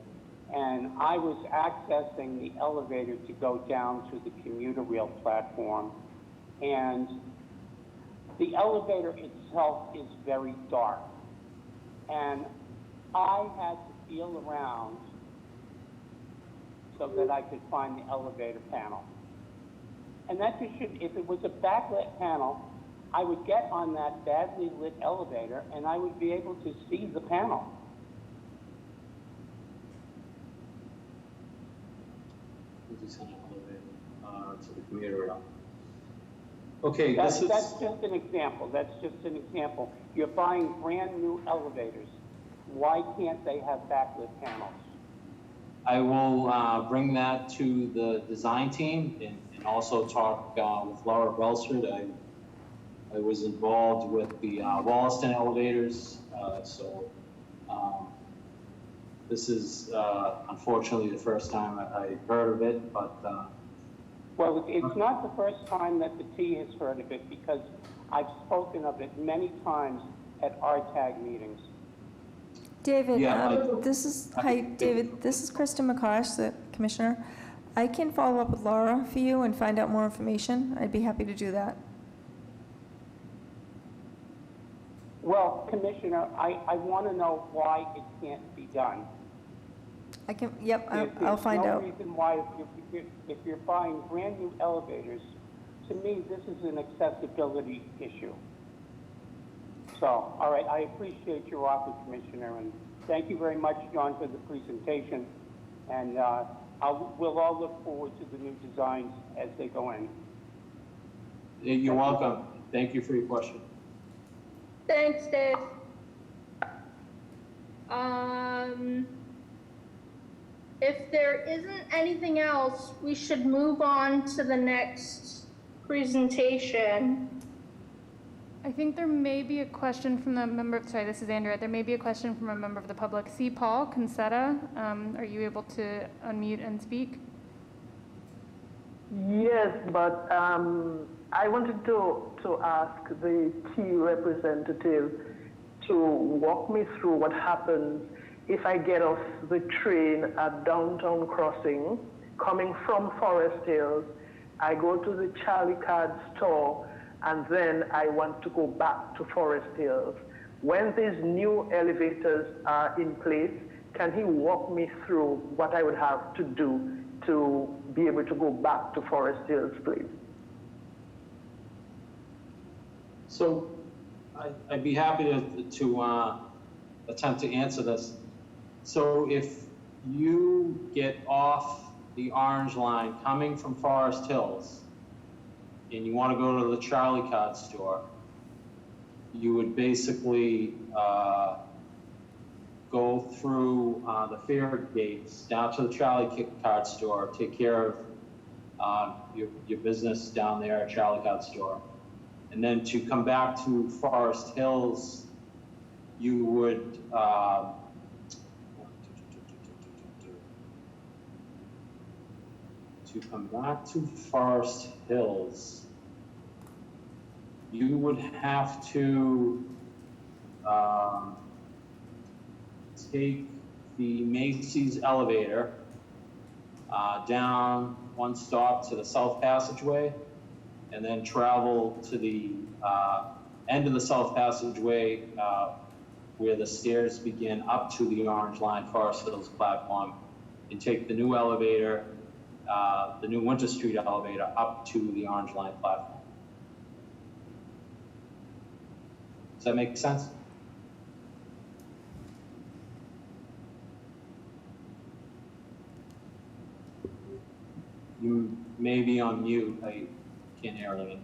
L: and I was accessing the elevator to go down to the commuter rail platform, and the elevator itself is very dark, and I had to feel around so that I could find the elevator panel. And that just should, if it was a backlit panel, I would get on that badly lit elevator and I would be able to see the panel.
J: To the commuter rail. Okay,
L: That's just an example. That's just an example. You're buying brand new elevators. Why can't they have backlit panels?
J: I will bring that to the design team and also talk with Laura Belsford. I was involved with the Wollaston elevators, so this is unfortunately the first time I heard of it, but
L: well, it's not the first time that the T has heard of it, because I've spoken of it many times at RTAG meetings.
M: David,
J: Yeah,
M: hi, David. This is Kristen McCosh, the commissioner. I can follow up with Laura for you and find out more information. I'd be happy to do that.
L: Well, Commissioner, I want to know why it can't be done.
M: I can, yep, I'll find out.
L: There's no reason why, if you're buying brand new elevators, to me, this is an accessibility issue. So, all right, I appreciate your offer, Commissioner, and thank you very much, John, for the presentation. And we'll all look forward to the new designs as they go in.
J: you're welcome. Thank you for your question.
B: Thanks, Dave. If there isn't anything else, we should move on to the next presentation.
A: I think there may be a question from the member, sorry, this is Andrea. There may be a question from a member of the public. C. Paul Concetta, are you able to unmute and speak?
N: Yes, but I wanted to ask the T representative to walk me through what happens if I get off the train at Downtown Crossing, coming from Forest Hills. I go to the Charlie Card store, and then I want to go back to Forest Hills. When these new elevators are in place, can he walk me through what I would have to do to be able to go back to Forest Hills, please?
J: So I'd be happy to attempt to answer this. So if you get off the Orange Line coming from Forest Hills and you want to go to the Charlie Card store, you would basically go through the fare gates down to the Charlie Card store, take care of your business down there at Charlie Card store. And then to come back to Forest Hills, you would to come back to Forest Hills, you would have to take the Macy's elevator down one stop to the South Passageway, and then travel to the end of the South Passageway where the stairs begin up to the Orange Line Forest Hills platform, and take the new elevator, the new Winter Street elevator, up to the Orange Line platform. Does that make sense? You may be on mute. I can't hear anything.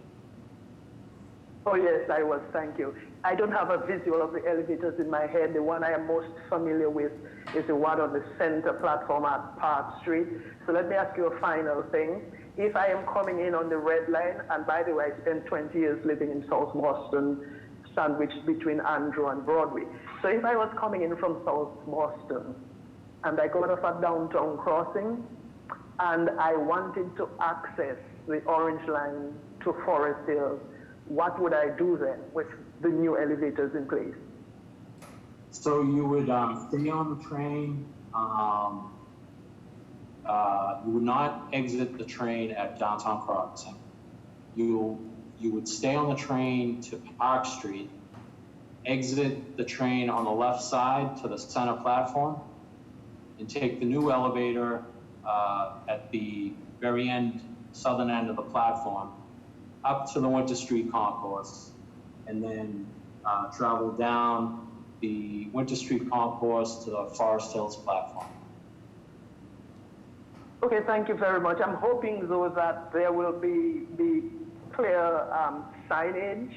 N: Oh, yes, I was. Thank you. I don't have a visual of the elevators in my head. The one I am most familiar with is the one on the center platform at Park Street. So let me ask you a final thing. If I am coming in on the red line, and by the way, I spent 20 years living in South Boston, sandwiched between Andrew and Broadway. So if I was coming in from South Boston and I got off at Downtown Crossing and I wanted to access the Orange Line to Forest Hill, what would I do then with the new elevators in place?
J: So you would stay on the train. You would not exit the train at Downtown Crossing. You would stay on the train to Park Street, exit the train on the left side to the center platform, and take the new elevator at the very end, southern end of the platform, up to the Winter Street Concourse, and then travel down the Winter Street Concourse to the Forest Hills platform.
N: Okay, thank you very much. I'm hoping, though, that there will be clear signage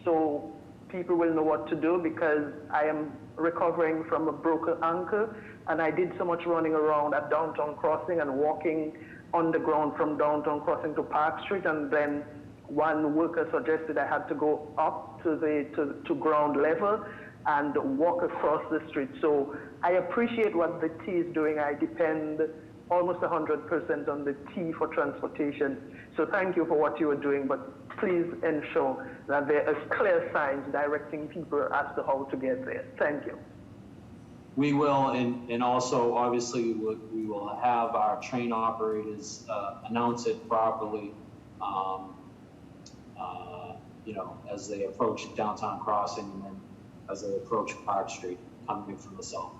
N: so people will know what to do, because I am recovering from a broken ankle and I did so much running around at Downtown Crossing and walking on the ground from Downtown Crossing to Park Street, and then one worker suggested I had to go up to ground level and walk across the street. So I appreciate what the T is doing. I depend almost 100% on the T for transportation. So thank you for what you are doing, but please ensure that there are clear signs directing people as to how to get there. Thank you.
J: We will, and also obviously we will have our train operators announce it properly, as they approach Downtown Crossing and then as they approach Park Street coming from the south.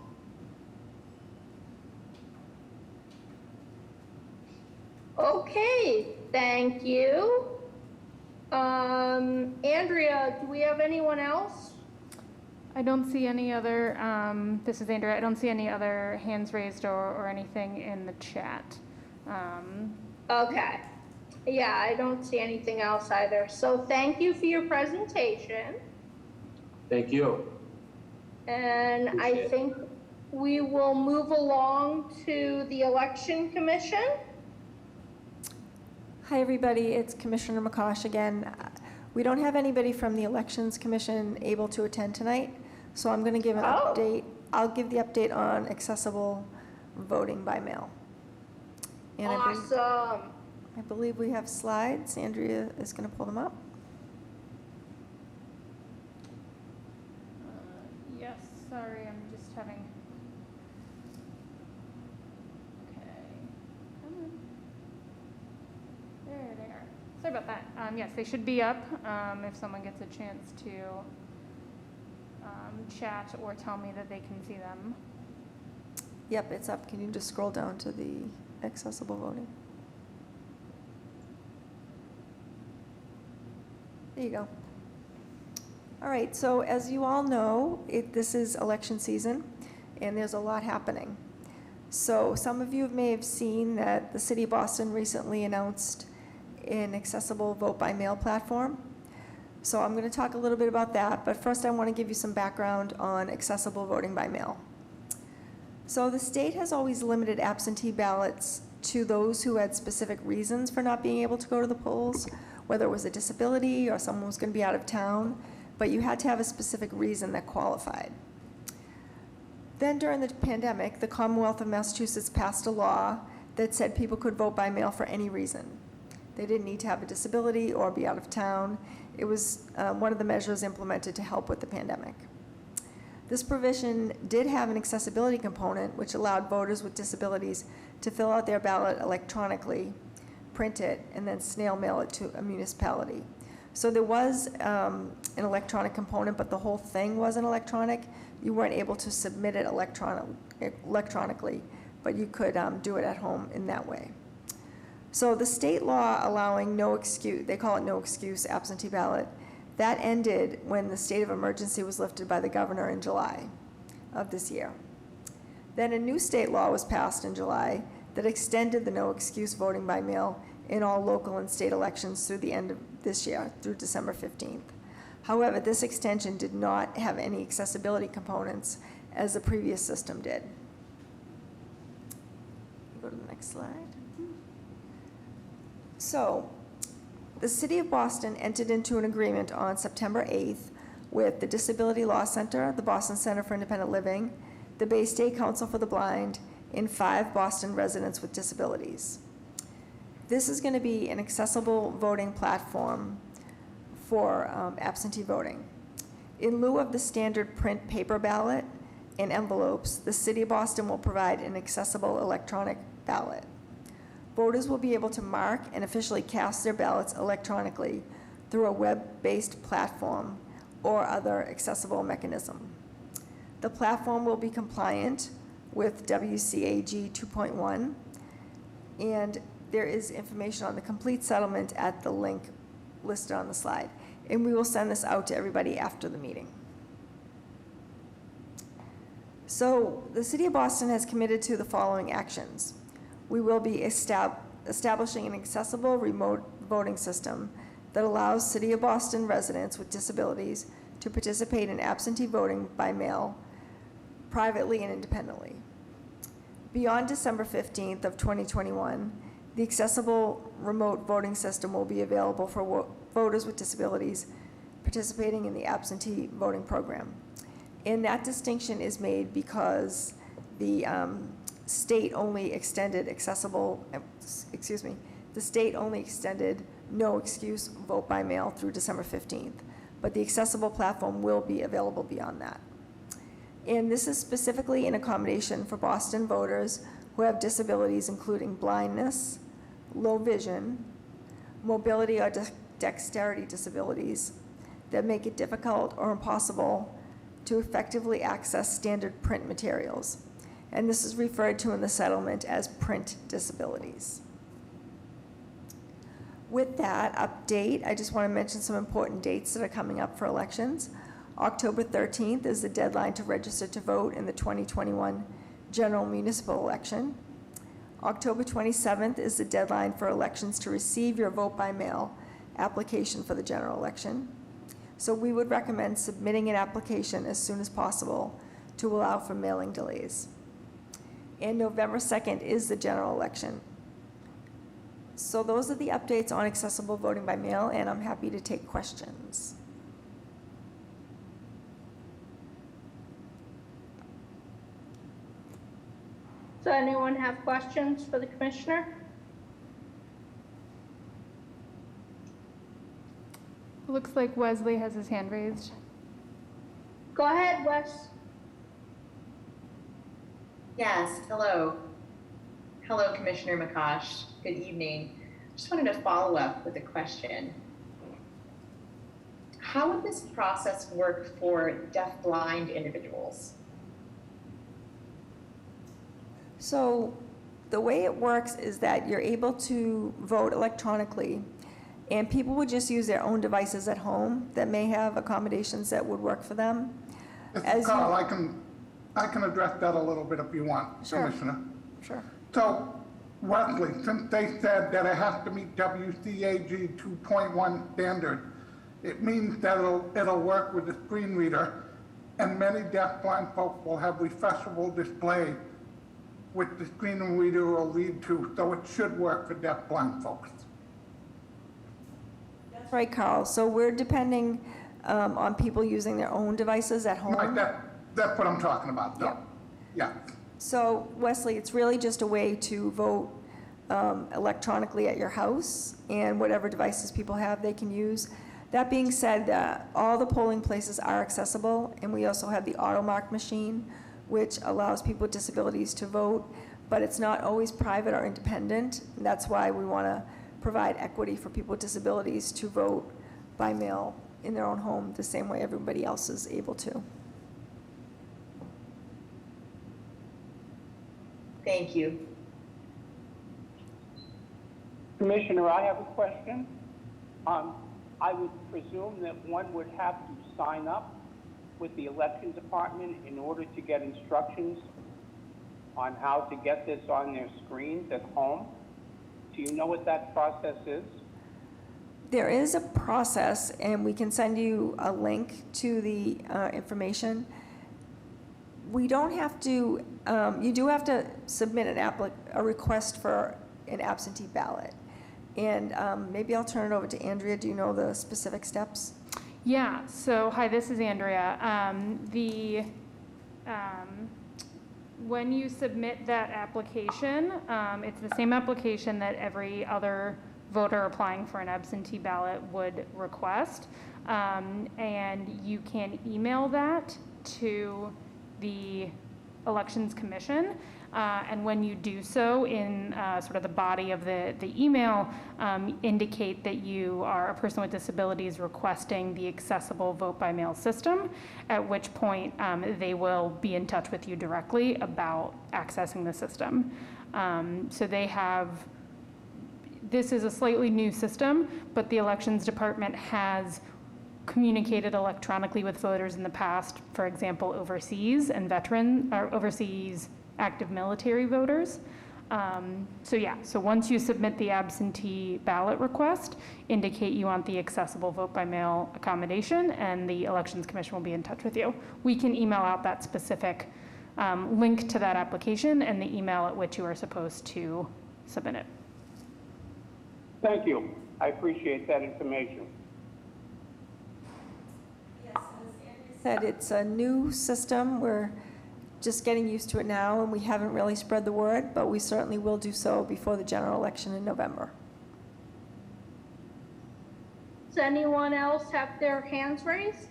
B: Okay, thank you. Andrea, do we have anyone else?
A: I don't see any other, this is Andrea, I don't see any other hands raised or anything in the chat.
B: Okay. Yeah, I don't see anything else either. So thank you for your presentation.
J: Thank you.
B: And I think we will move along to the Election Commission.
M: Hi, everybody. It's Commissioner McCosh again. We don't have anybody from the Elections Commission able to attend tonight, so I'm going to give an update. I'll give the update on accessible voting by mail. And
B: Awesome.
M: I believe we have slides. Andrea is going to pull them up.
A: Yes, sorry, I'm just having, okay, come on. There they are. Sorry about that. Yes, they should be up if someone gets a chance to chat or tell me that they can see them.
M: Yep, it's up. Can you just scroll down to the accessible voting? There you go. All right, so as you all know, this is election season and there's a lot happening. So some of you may have seen that the City of Boston recently announced an accessible vote by mail platform. So I'm going to talk a little bit about that, but first I want to give you some background on accessible voting by mail. So the state has always limited absentee ballots to those who had specific reasons for not being able to go to the polls, whether it was a disability or someone was going to be out of town, but you had to have a specific reason that qualified. Then during the pandemic, the Commonwealth of Massachusetts passed a law that said people could vote by mail for any reason. They didn't need to have a disability or be out of town. It was one of the measures implemented to help with the pandemic. This provision did have an accessibility component which allowed voters with disabilities to fill out their ballot electronically, print it, and then snail mail it to a municipality. So there was an electronic component, but the whole thing wasn't electronic. You weren't able to submit it electronically, but you could do it at home in that way. So the state law allowing no excuse, they call it no excuse absentee ballot, that ended when the state of emergency was lifted by the governor in July of this year. Then a new state law was passed in July that extended the no excuse voting by mail in all local and state elections through the end of this year, through December 15th. However, this extension did not have any accessibility components as the previous system did. Go to the next slide. So, the City of Boston entered into an agreement on September 8th with the Disability Law Center, the Boston Center for Independent Living, the Bay State Council for the Blind, and 5 Boston residents with disabilities. This is going to be an accessible voting platform for absentee voting. In lieu of the standard print paper ballot and envelopes, the City of Boston will provide an accessible electronic ballot. Voters will be able to mark and officially cast their ballots electronically through a web-based platform or other accessible mechanism. The platform will be compliant with WCAG 2.1, and there is information on the complete settlement at the link listed on the slide. And we will send this out to everybody after the meeting. So the City of Boston has committed to the following actions. We will be establishing an accessible remote voting system that allows City of Boston residents with disabilities to participate in absentee voting by mail privately and independently. Beyond December 15th of 2021, the accessible remote voting system will be available for voters with disabilities participating in the absentee voting program. And that distinction is made because the state only extended the state only extended no excuse vote by mail through December 15th, but the accessible platform will be available beyond that. And this is specifically an accommodation for Boston voters who have disabilities including blindness, low vision, mobility or dexterity disabilities that make it difficult or impossible to effectively access standard print materials. And this is referred to in the settlement as print disabilities. With that update, I just want to mention some important dates that are coming up for elections. October 13th is the deadline to register to vote in the 2021 general municipal election. October 27th is the deadline for elections to receive your vote by mail application for the general election. So we would recommend submitting an application as soon as possible to allow for mailing delays. And November 2nd is the general election. So those are the updates on accessible voting by mail, and I'm happy to take questions.
B: Does anyone have questions for the commissioner?
A: Looks like Wesley has his hand raised.
B: Go ahead, Wes.
K: Yes, hello. Hello, Commissioner McCosh. Good evening. Just wanted to follow up with a question. How would this process work for deaf-blind individuals?
M: So the way it works is that you're able to vote electronically, and people would just use their own devices at home that may have accommodations that would work for them.
C: Carl, I can address that a little bit if you want,
M: Sure.
C: Commissioner.
M: Sure.
C: So, Wesley, since they said that it has to meet WCAG 2.1 standard, it means that it'll work with the screen reader, and many deafblind folks will have refreshable display which the screen reader will read to, so it should work for deafblind folks.
M: That's right, Carl. So we're depending on people using their own devices at home.
C: Right, that's what I'm talking about, though. Yeah.
M: So Wesley, it's really just a way to vote electronically at your house, and whatever devices people have, they can use. That being said, all the polling places are accessible, and we also have the AutoMark machine, which allows people with disabilities to vote, but it's not always private or independent. And that's why we want to provide equity for people with disabilities to vote by mail in their own home the same way everybody else is able to.
K: Thank you.
L: Commissioner, I have a question. I would presume that one would have to sign up with the election department in order to get instructions on how to get this on their screens at home? Do you know what that process is?
M: There is a process, and we can send you a link to the information. We don't have to, you do have to submit a request for an absentee ballot. And maybe I'll turn it over to Andrea. Do you know the specific steps?
A: Yeah, so hi, this is Andrea. When you submit that application, it's the same application that every other voter applying for an absentee ballot would request. And you can email that to the Elections Commission. And when you do so, in sort of the body of the email, indicate that you are a person with disabilities requesting the accessible vote-by-mail system, at which point they will be in touch with you directly about accessing the system. So they have, this is a slightly new system, but the Elections Department has communicated electronically with voters in the past, for example, overseas and overseas active military voters. So once you submit the absentee ballot request, indicate you want the accessible vote-by-mail accommodation, and the Elections Commission will be in touch with you. We can email out that specific link to that application and the email at which you are supposed to submit it.
L: Thank you. I appreciate that information.
M: Yes, as Andrea said, it's a new system. We're just getting used to it now, and we haven't really spread the word, but we certainly will do so before the general election in November.
B: Does anyone else have their hands raised?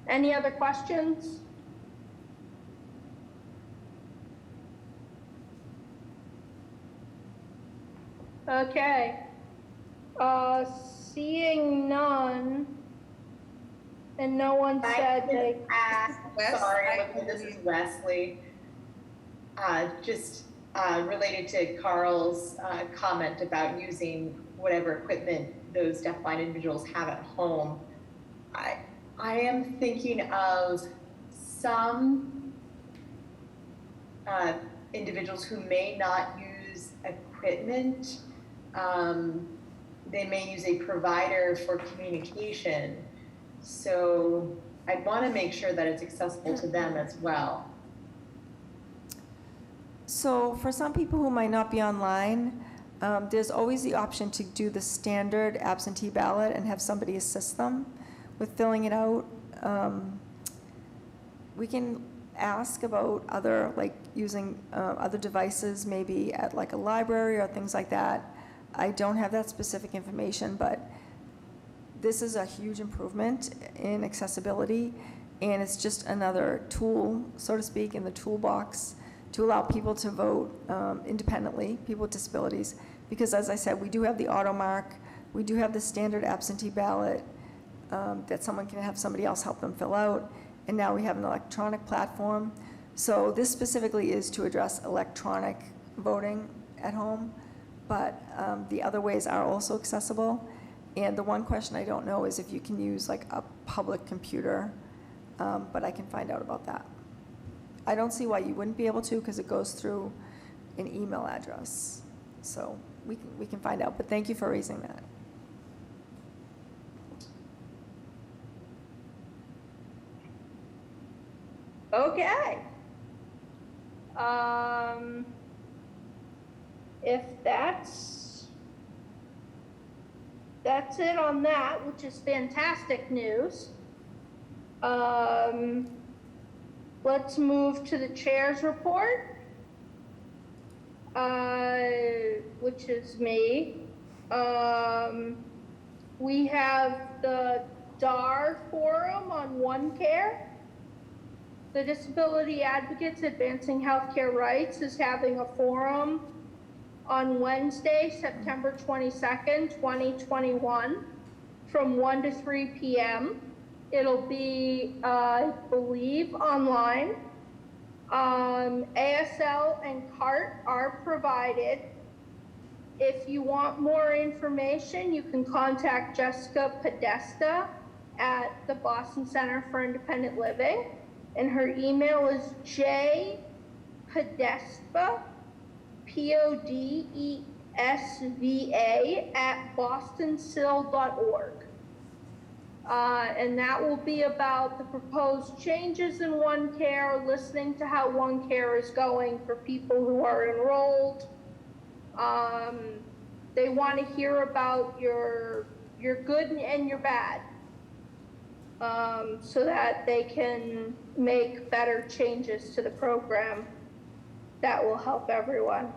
B: Any other questions? Okay. Seeing none, and no one said they.
K: Sorry, this is Wesley. Just related to Carl's comment about using whatever equipment those deafblind individuals have at home. I am thinking of some individuals who may not use equipment. They may use a provider for communication. So I want to make sure that it's accessible to them as well.
M: So for some people who might not be online, there's always the option to do the standard absentee ballot and have somebody assist them with filling it out. We can ask about other, like using other devices, maybe at like a library or things like that. I don't have that specific information, but this is a huge improvement in accessibility, and it's just another tool, so to speak, in the toolbox to allow people to vote independently, people with disabilities. Because as I said, we do have the auto mark, we do have the standard absentee ballot that someone can have somebody else help them fill out, and now we have an electronic platform. So this specifically is to address electronic voting at home, but the other ways are also accessible. And the one question I don't know is if you can use like a public computer, but I can find out about that. I don't see why you wouldn't be able to, because it goes through an email address. So we can find out, but thank you for raising that.
B: Okay. If that's it on that, which is fantastic news. Let's move to the chair's report, which is me. We have the Dar Forum on OneCare. The Disability Advocates Advancing Healthcare Rights is having a forum on Wednesday, September 22nd, 2021, from 1 to 3 p.m. It'll be, I believe, online. ASL and CART are provided. If you want more information, you can contact Jessica Podesta at the Boston Center for Independent Living, and her email is jpodesva, PODESVA @bostonsil.org. And that will be about the proposed changes in OneCare, listening to how OneCare is going for people who are enrolled. They want to hear about your good and your bad, so that they can make better changes to the program that will help everyone.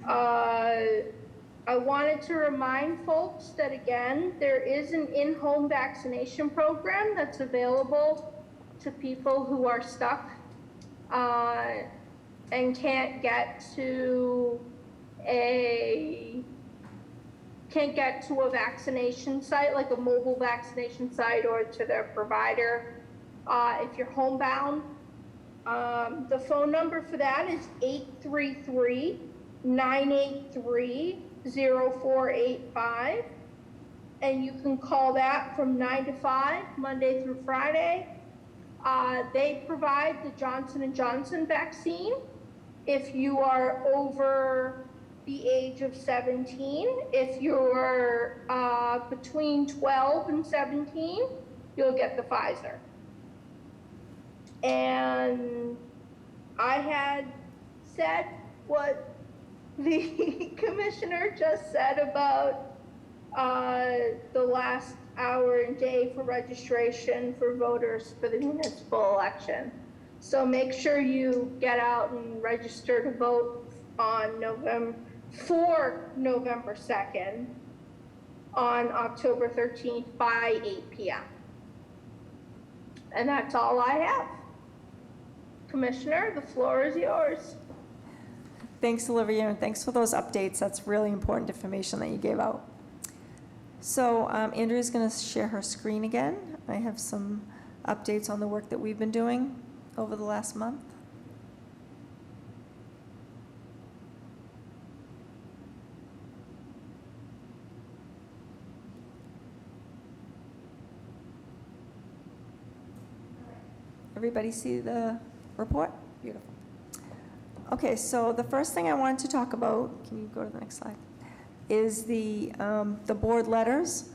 B: I wanted to remind folks that, again, there is an in-home vaccination program that's available to people who are stuck and can't get to a vaccination site, like a mobile vaccination site, or to their provider. If you're homebound, the phone number for that is 833-983-0485, and you can call that from 9 to 5, Monday through Friday. They provide the Johnson & Johnson vaccine if you are over the age of 17. If you're between 12 and 17, you'll get the Pfizer. And I had said what the commissioner just said about the last hour and day for registration for voters for the municipal election. So make sure you get out and register to vote on November 2nd on October 13th by 8 p.m. And that's all I have. Commissioner, the floor is yours.
M: Thanks, Olivia, and thanks for those updates. That's really important information that you gave out. So Andrea's going to share her screen again. I have some updates on the work that we've been doing over the last month. Everybody see the report? Beautiful. Okay, so the first thing I wanted to talk about, can you go to the next slide, is the board letters.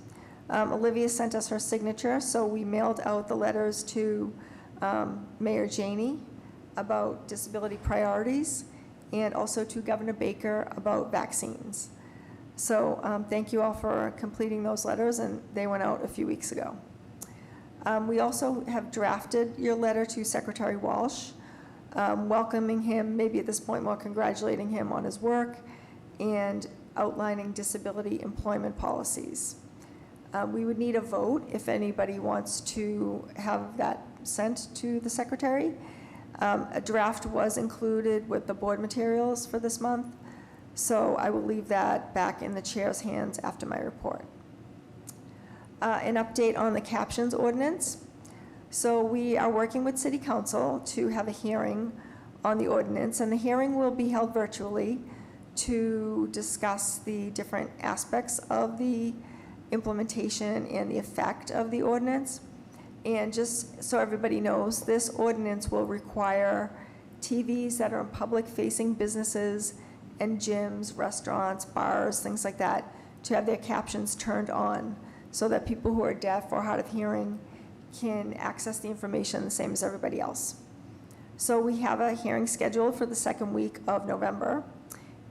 M: Olivia sent us her signature, so we mailed out the letters to Mayor Janey about disability priorities, and also to Governor Baker about vaccines. So thank you all for completing those letters, and they went out a few weeks ago. We also have drafted your letter to Secretary Walsh, welcoming him, maybe at this point more congratulating him on his work, and outlining disability employment policies. We would need a vote if anybody wants to have that sent to the Secretary. A draft was included with the board materials for this month, so I will leave that back in the chair's hands after my report. An update on the Captions ordinance. So we are working with City Council to have a hearing on the ordinance, and the hearing will be held virtually to discuss the different aspects of the implementation and the effect of the ordinance. And just so everybody knows, this ordinance will require TVs that are in public-facing businesses and gyms, restaurants, bars, things like that, to have their captions turned on, so that people who are deaf or hard of hearing can access the information the same as everybody else. So we have a hearing scheduled for the second week of November,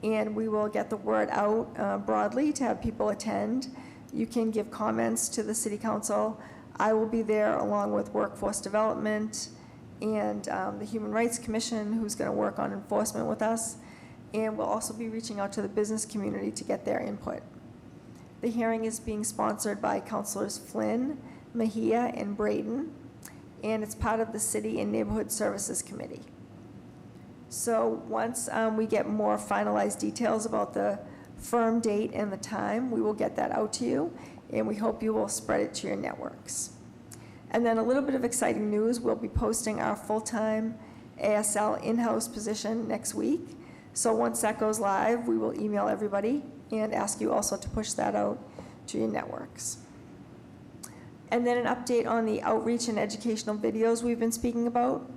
M: and we will get the word out broadly to have people attend. You can give comments to the City Council. I will be there along with Workforce Development and the Human Rights Commission, who's going to work on enforcement with us, and we'll also be reaching out to the business community to get their input. The hearing is being sponsored by Councilors Flynn, Mejia, and Braden, and it's part of the City and Neighborhood Services Committee. So once we get more finalized details about the firm date and the time, we will get that out to you, and we hope you will spread it to your networks. And then a little bit of exciting news, we'll be posting our full-time ASL in-house position next week. So once that goes live, we will email everybody and ask you also to push that out to your networks. And then an update on the outreach and educational videos we've been speaking about.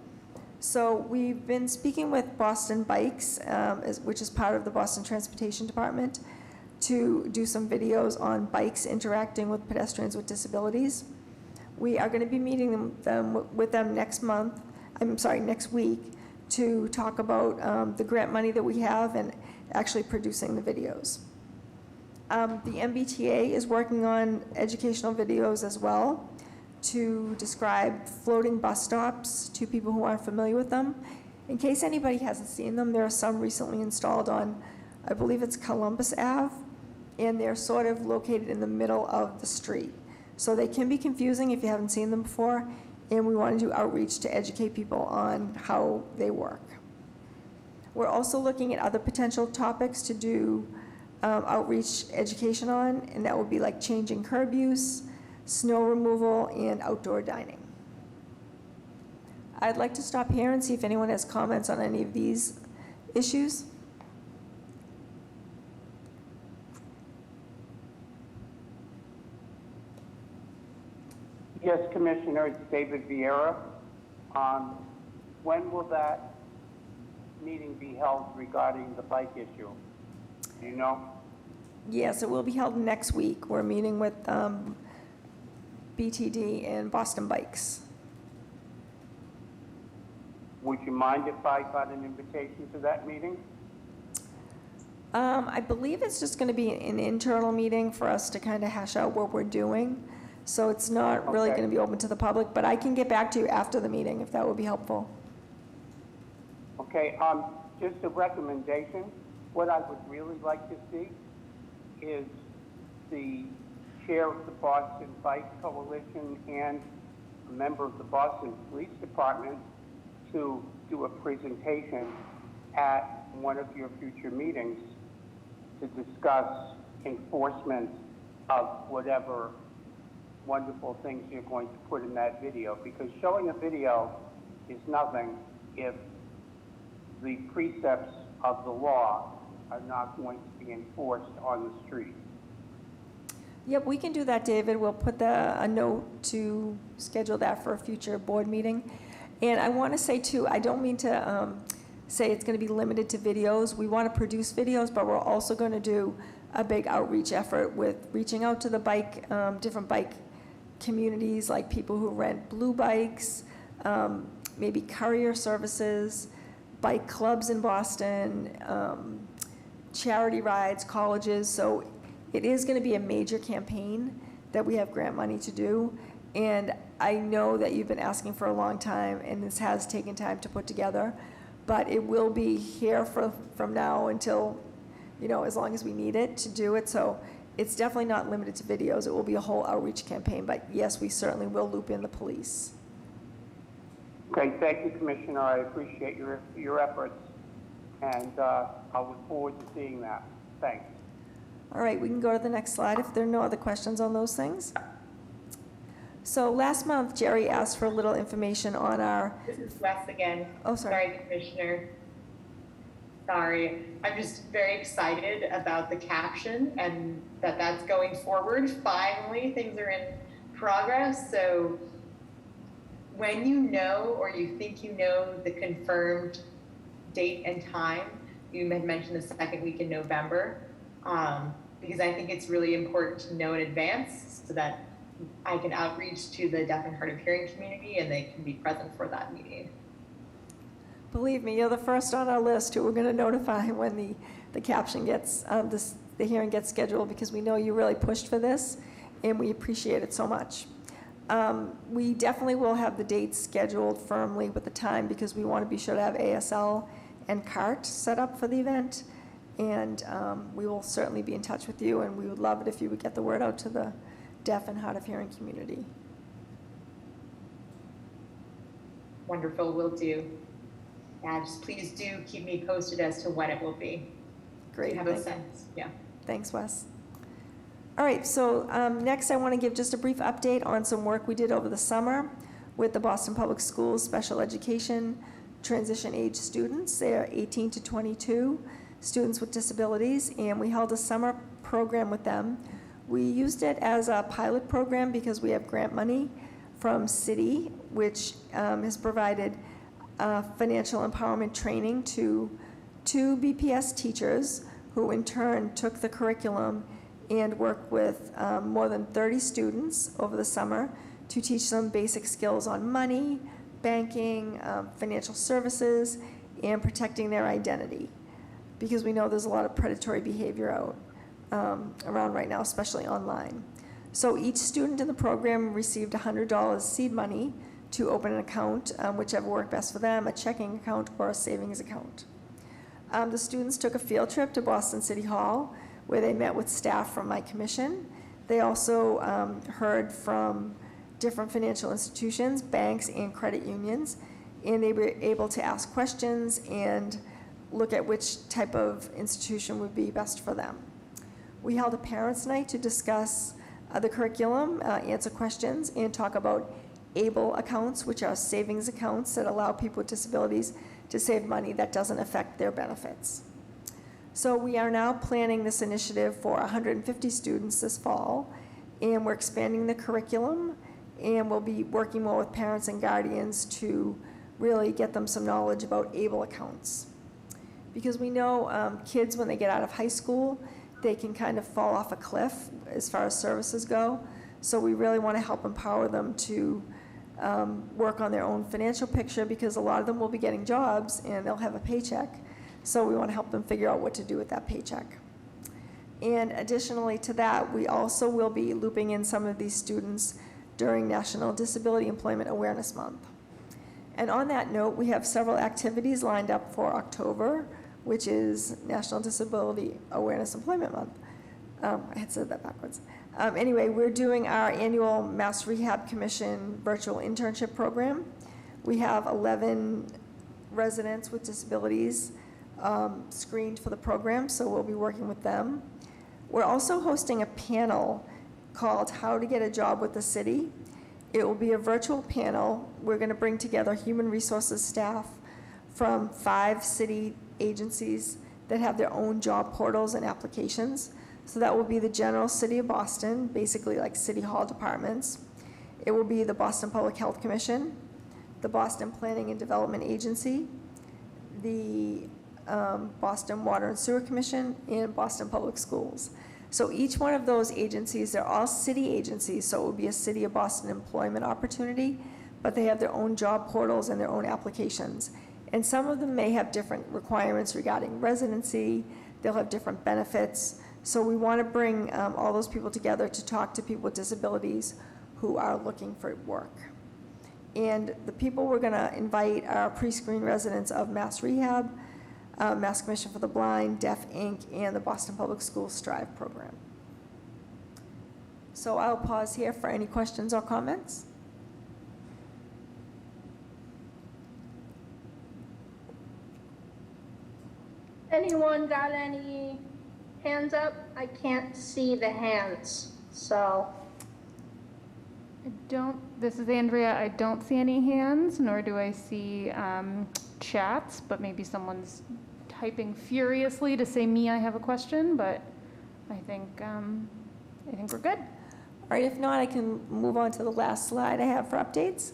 M: So we've been speaking with Boston Bikes, which is part of the Boston Transportation Department, to do some videos on bikes interacting with pedestrians with disabilities. We are going to be meeting with them next week, to talk about the grant money that we have and actually producing the videos. The MBTA is working on educational videos as well to describe floating bus stops to people who aren't familiar with them. In case anybody hasn't seen them, there are some recently installed on, I believe it's Columbus Ave, and they're sort of located in the middle of the street. So they can be confusing if you haven't seen them before, and we want to do outreach to educate people on how they work. We're also looking at other potential topics to do outreach education on, and that would be like changing curb use, snow removal, and outdoor dining. I'd like to stop here and see if anyone has comments on any of these issues.
L: Yes, Commissioner, it's David Vieira. When will that meeting be held regarding the bike issue? Do you know?
M: Yes, it will be held next week. We're meeting with BTD and Boston Bikes.
L: Would you mind if I got an invitation to that meeting?
M: I believe it's just going to be an internal meeting for us to kind of hash out what we're doing. So it's not really going to be open to the public, but I can get back to you after the meeting if that would be helpful.
L: Okay, just a recommendation. What I would really like to see is the chair of the Boston Bike Coalition and a member of the Boston Police Department to do a presentation at one of your future meetings to discuss enforcement of whatever wonderful things you're going to put in that video, because showing a video is nothing if the precepts of the law are not going to be enforced on the street.
M: Yep, we can do that, David. We'll put a note to schedule that for a future board meeting. And I want to say too, I don't mean to say it's going to be limited to videos. We want to produce videos, but we're also going to do a big outreach effort with reaching out to the bike, different bike communities, like people who rent blue bikes, maybe courier services, bike clubs in Boston, charity rides, colleges. So it is going to be a major campaign that we have grant money to do. And I know that you've been asking for a long time, and this has taken time to put together, but it will be here from now until, as long as we need it to do it. So it's definitely not limited to videos. It will be a whole outreach campaign, but yes, we certainly will loop in the police.
L: Okay, thank you, Commissioner. I appreciate your efforts, and I'll look forward to seeing that. Thanks.
M: All right, we can go to the next slide if there are no other questions on those things. So last month, Jerry asked for a little information on our...
K: This is Wes again.
M: Oh, sorry.
K: Sorry, Commissioner. Sorry. I'm just very excited about the caption and that's going forward. Finally, things are in progress. So when you know, or you think you know, the confirmed date and time, you had mentioned the second week in November, because I think it's really important to know in advance so that I can outreach to the deaf and hard of hearing community and they can be present for that meeting.
M: Believe me, you're the first on our list who we're going to notify when the caption gets, the hearing gets scheduled, because we know you really pushed for this and we appreciate it so much. We definitely will have the dates scheduled firmly with the time, because we want to be sure to have ASL and CART set up for the event. And we will certainly be in touch with you, and we would love it if you would get the word out to the deaf and hard of hearing community.
K: Wonderful, will do. Yeah, just please do keep me posted as to when it will be.
M: Great.
K: Do you have a sense? Yeah.
M: Thanks, Wes. All right, so next I want to give just a brief update on some work we did over the summer with the Boston Public Schools Special Education transition age students. They are 18 to 22 students with disabilities, and we held a summer program with them. We used it as a pilot program because we have grant money from Citi, which has provided financial empowerment training to 2 BPS teachers who in turn took the curriculum and worked with more than 30 students over the summer to teach them basic skills on money, banking, financial services, and protecting their identity. Because we know there's a lot of predatory behavior out around right now, especially online. So each student in the program received $100 seed money to open an account, whichever worked best for them, a checking account or a savings account. The students took a field trip to Boston City Hall, where they met with staff from my commission. They also heard from different financial institutions, banks, and credit unions, and they were able to ask questions and look at which type of institution would be best for them. We held a parents' night to discuss the curriculum, answer questions, and talk about ABLE accounts, which are savings accounts that allow people with disabilities to save money that doesn't affect their benefits. So we are now planning this initiative for 150 students this fall, and we're expanding the curriculum, and we'll be working more with parents and guardians to really get them some knowledge about ABLE accounts. Because we know kids, when they get out of high school, they can kind of fall off a cliff as far as services go. So we really want to help empower them to work on their own financial picture, because a lot of them will be getting jobs and they'll have a paycheck. So we want to help them figure out what to do with that paycheck. And additionally to that, we also will be looping in some of these students during National Disability Employment Awareness Month. And on that note, we have several activities lined up for October, which is National Disability Awareness Employment Month. I had said that backwards. Anyway, we're doing our annual Mass Rehab Commission virtual internship program. We have 11 residents with disabilities screened for the program, so we'll be working with them. We're also hosting a panel called How to Get a Job with the City. It will be a virtual panel. We're going to bring together human resources staff from 5 city agencies that have their own job portals and applications. So that will be the General City of Boston, basically like City Hall departments. It will be the Boston Public Health Commission, the Boston Planning and Development Agency, the Boston Water and Sewer Commission, and Boston Public Schools. So each one of those agencies, they're all city agencies, so it will be a City of Boston employment opportunity, but they have their own job portals and their own applications. And some of them may have different requirements regarding residency, they'll have different benefits. So we want to bring all those people together to talk to people with disabilities who are looking for work. And the people we're going to invite are pre-screened residents of Mass Rehab, Mass Commission for the Blind, Deaf Inc., and the Boston Public Schools Strive program. So I'll pause here for any questions or comments.
B: Anyone got any hands up? I can't see the hands, so.
A: This is Andrea, I don't see any hands, nor do I see chats, but maybe someone's typing furiously to say, me, I have a question, but I think we're good.
M: All right, if not, I can move on to the last slide I have for updates.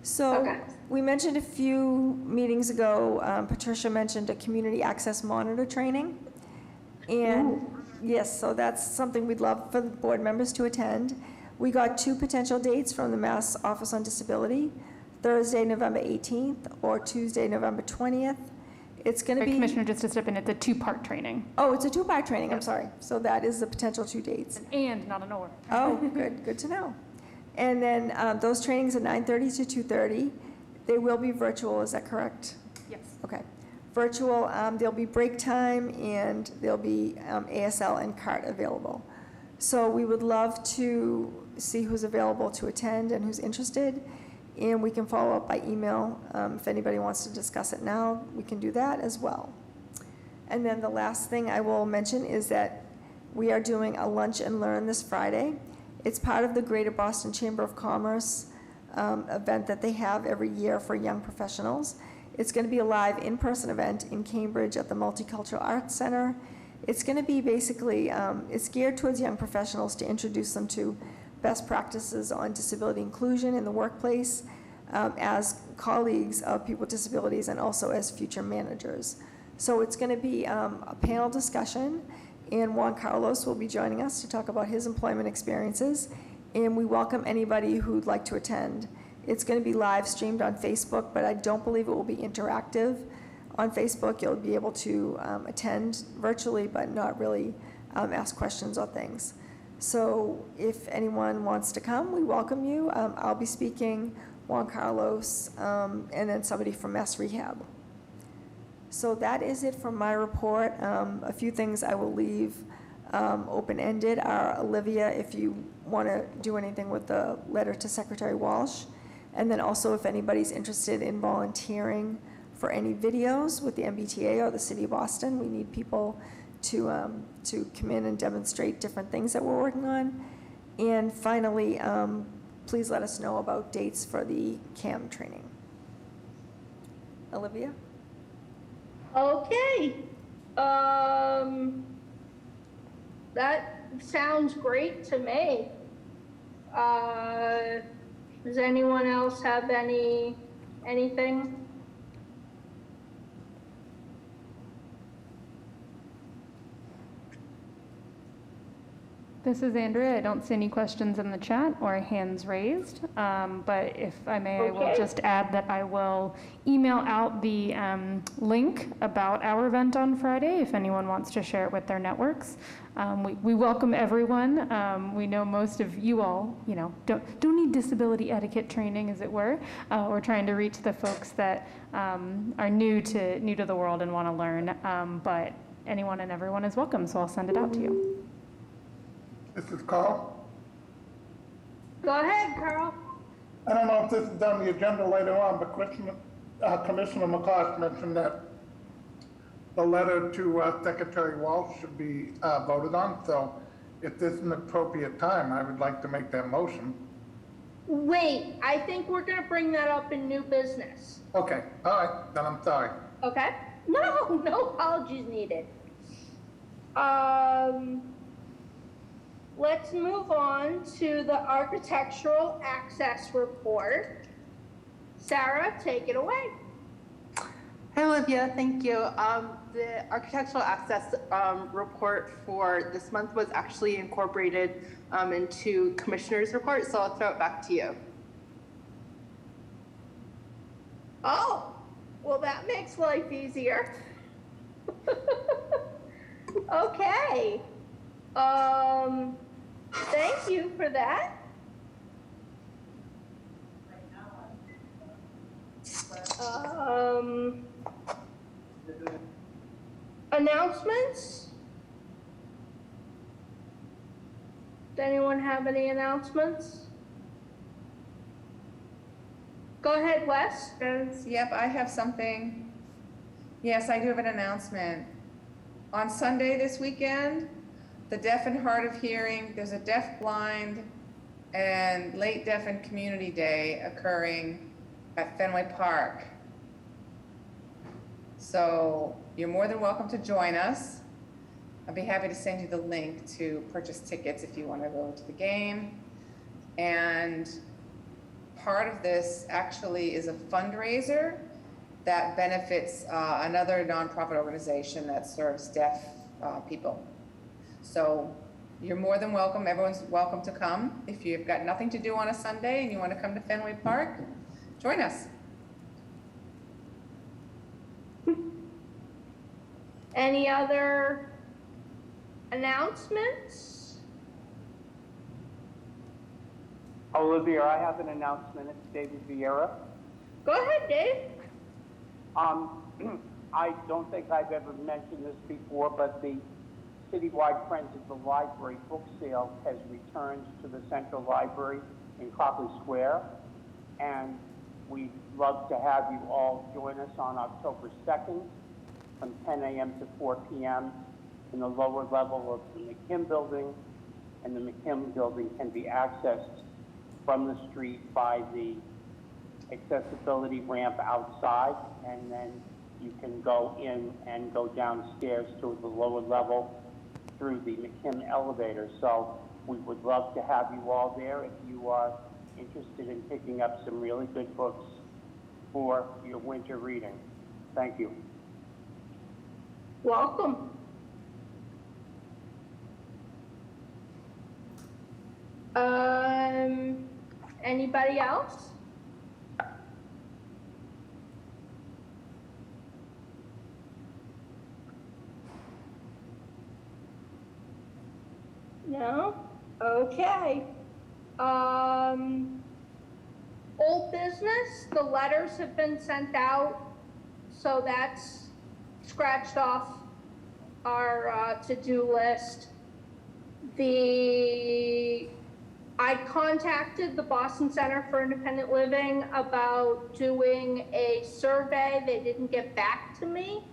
M: So we mentioned a few meetings ago, Patricia mentioned a community access monitor training. And yes, so that's something we'd love for the board members to attend. We got 2 potential dates from the Mass Office on Disability, Thursday, November 18th, or Tuesday, November 20th. It's going to be...
A: Commissioner, just to step in, it's a 2-part training.
M: Oh, it's a 2-part training, I'm sorry. So that is the potential 2 dates.
A: And, not an or.
M: Oh, good to know. And then those trainings are 9:30 to 2:30. They will be virtual, is that correct?
A: Yes.
M: Okay. Virtual, there'll be break time, and there'll be ASL and CART available. So we would love to see who's available to attend and who's interested, and we can follow up by email. If anybody wants to discuss it now, we can do that as well. And then the last thing I will mention is that we are doing a lunch and learn this Friday. It's part of the Greater Boston Chamber of Commerce event that they have every year for young professionals. It's going to be a live in-person event in Cambridge at the Multicultural Arts Center. It's going to be basically, it's geared towards young professionals to introduce them to best practices on disability inclusion in the workplace as colleagues of people with disabilities and also as future managers. So it's going to be a panel discussion, and Juan Carlos will be joining us to talk about his employment experiences, and we welcome anybody who'd like to attend. It's going to be live streamed on Facebook, but I don't believe it will be interactive. On Facebook, you'll be able to attend virtually, but not really ask questions or things. So if anyone wants to come, we welcome you. I'll be speaking, Juan Carlos, and then somebody from Mass Rehab. So that is it from my report. A few things I will leave open-ended are, Olivia, if you want to do anything with the letter to Secretary Walsh, and then also if anybody's interested in volunteering for any videos with the MBTA or the City of Boston. We need people to come in and demonstrate different things that we're working on. And finally, please let us know about dates for the CAM training. Olivia?
B: Okay. That sounds great to me. Does anyone else have anything?
A: This is Andrea. I don't see any questions in the chat or hands raised, but if I may, I will just add that I will email out the link about our event on Friday if anyone wants to share it with their networks. We welcome everyone. We know most of you all, don't need disability etiquette training, as it were. We're trying to reach the folks that are new to the world and want to learn, but anyone and everyone is welcome, so I'll send it out to you.
C: This is Carl.
B: Go ahead, Carl.
C: I don't know if this is on the agenda later on, but Commissioner McCosh mentioned that the letter to Secretary Walsh should be voted on. So if this is an appropriate time, I would like to make that motion.
B: Wait, I think we're going to bring that up in new business.
C: Okay, all right, then I'm sorry.
B: Okay. No apologies needed. Let's move on to the architectural access report. Sarah, take it away.
O: Hi, Olivia, thank you. The architectural access report for this month was actually incorporated into Commissioner's report, so I'll throw it back to you.
B: Oh, well, that makes life easier. Okay. Thank you for that. Announcements? Does anyone have any announcements? Go ahead, Wes.
G: Yep, I have something. Yes, I do have an announcement. On Sunday this weekend, the Deaf and Hard of Hearing, there's a Deaf, Blind, and Late Deaf and Community Day occurring at Fenway Park. So you're more than welcome to join us. I'd be happy to send you the link to purchase tickets if you want to go to the game. And part of this actually is a fundraiser that benefits another nonprofit organization that serves deaf people. So you're more than welcome. Everyone's welcome to come. If you've got nothing to do on a Sunday and you want to come to Fenway Park, join us.
B: Any other announcements?
L: Olivia, I have an announcement. It's David Vieira.
B: Go ahead, Dave.
L: I don't think I've ever mentioned this before, but the Citywide Friends of the Library book sale has returned to the Central Library in Copley Square, and we'd love to have you all join us on October 2nd from 10 a.m. to 4 p.m. in the lower level of the McKim building, and the McKim building can be accessed from the street by the accessibility ramp outside, and then you can go in and go downstairs to the lower level through the McKim elevator. So we would love to have you all there if you are interested in picking up some really good books for your winter reading. Thank you.
B: Welcome. Anybody else? No? Okay. Old business, the letters have been sent out, so that's scratched off our to-do list. I contacted the Boston Center for Independent Living about doing a survey. They didn't get back to me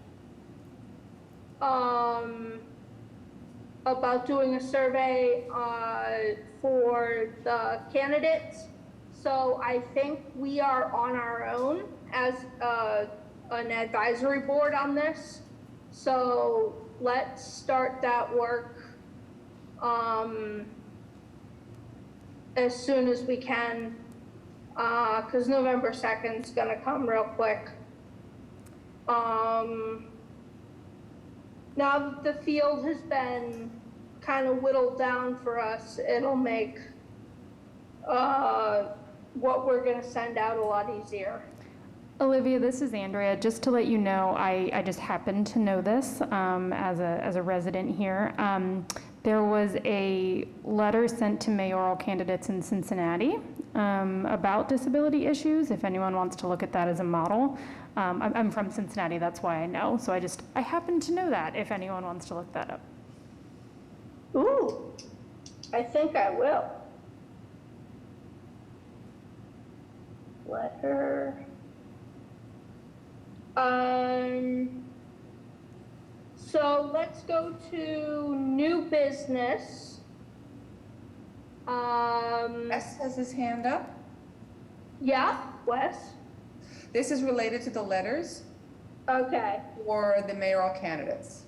B: about doing a survey for the candidates. So I think we are on our own as an advisory board on this. So let's start that work as soon as we can, because November 2nd is gonna come real quick. Now that the field has been kind of whittled down for us, it'll make what we're gonna send out a lot easier.
A: Olivia, this is Andrea. Just to let you know, I just happened to know this as a resident here. There was a letter sent to mayoral candidates in Cincinnati about disability issues, if anyone wants to look at that as a model. I'm from Cincinnati, that's why I know. So I happen to know that, if anyone wants to look that up.
B: Ooh, I think I will. Letter. So let's go to new business.
G: Wes has his hand up.
B: Yeah, Wes?
G: This is related to the letters
B: Okay.
G: for the mayoral candidates.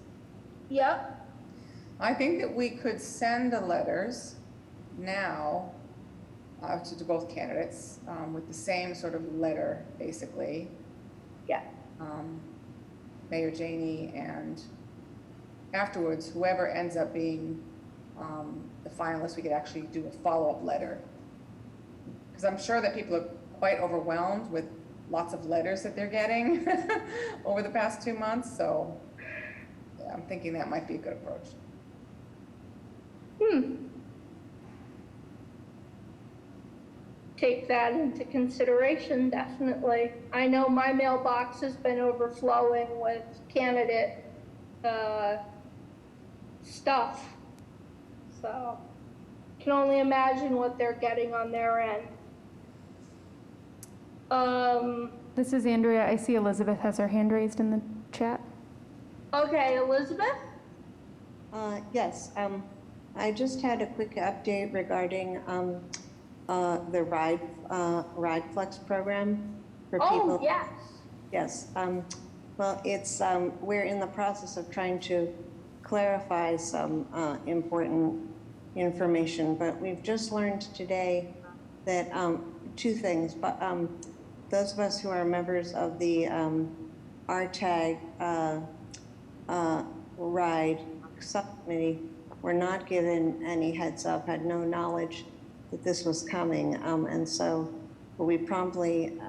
B: Yep.
G: I think that we could send the letters now to both candidates with the same sort of letter, basically.
B: Yeah.
G: Mayor Janey, and afterwards, whoever ends up being the finalist, we could actually do a follow-up letter. Because I'm sure that people are quite overwhelmed with lots of letters that they're getting over the past 2 months. So yeah, I'm thinking that might be a good approach.
B: Take that into consideration, definitely. I know my mailbox has been overflowing with candidate stuff. So can only imagine what they're getting on their end.
A: This is Andrea. I see Elizabeth has her hand raised in the chat.
B: Okay, Elizabeth?
H: Yes, I just had a quick update regarding the Ride Flex program for people.
B: Oh, yes.
H: Yes. Well, it's we're in the process of trying to clarify some important information, but we've just learned today that two things. But those of us who are members of the RTAG Ride subcommittee were not given any heads up, had no knowledge that this was coming, and so we promptly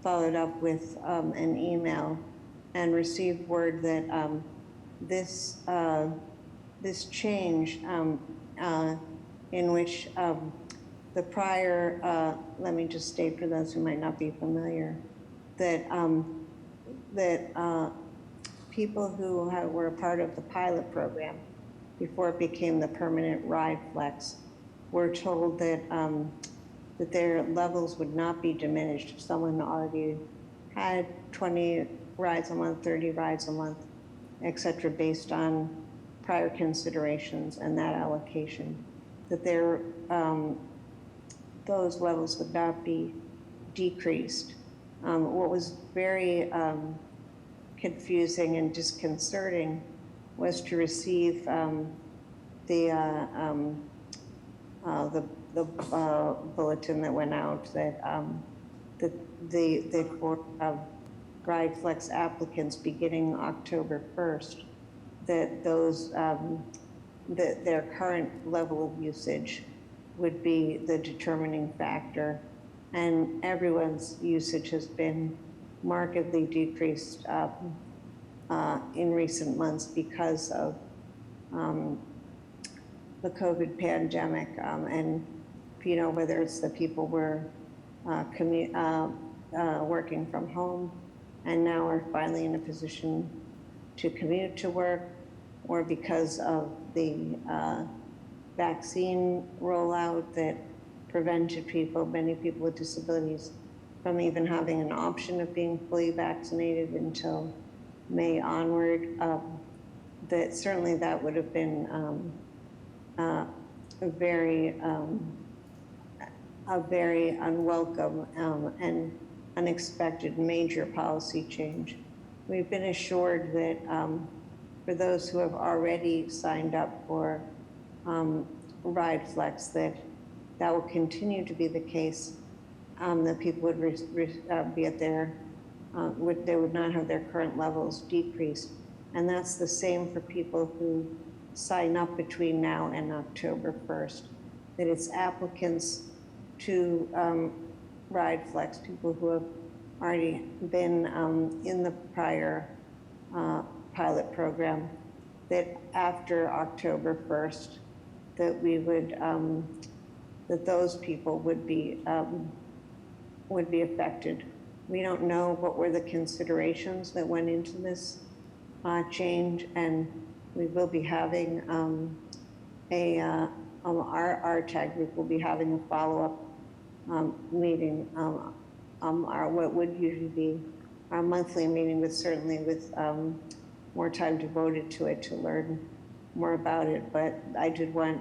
H: followed up with an email and received word that this change in which the prior, let me just state for those who might not be familiar, that people who were a part of the pilot program before it became the permanent Ride Flex were told that that their levels would not be diminished if someone already had 20 rides a month, 30 rides a month, et cetera, based on prior considerations and that allocation, that those levels would not be decreased. What was very confusing and disconcerting was to receive the bulletin that went out that for Ride Flex applicants beginning October 1st, that those that their current level of usage would be the determining factor, and everyone's usage has been markedly decreased in recent months because of the COVID pandemic, and whether it's the people were working from home and now are finally in a position to commute to work, or because of the vaccine rollout that prevented many people with disabilities from even having an option of being fully vaccinated until May onward. That certainly that would have been a very unwelcome and unexpected major policy change. We've been assured that for those who have already signed up for Ride Flex, that will continue to be the case, that people would be at their, they would not have their current levels decreased. And that's the same for people who sign up between now and October 1st, that it's applicants to Ride Flex, people who have already been in the prior pilot program, that after October 1st, that we would, that those people would be affected. We don't know what were the considerations that went into this change, and we will be having our tag group will be having a follow-up meeting, what would usually be our monthly meeting, but certainly with more time devoted to it to learn more about it. But I did want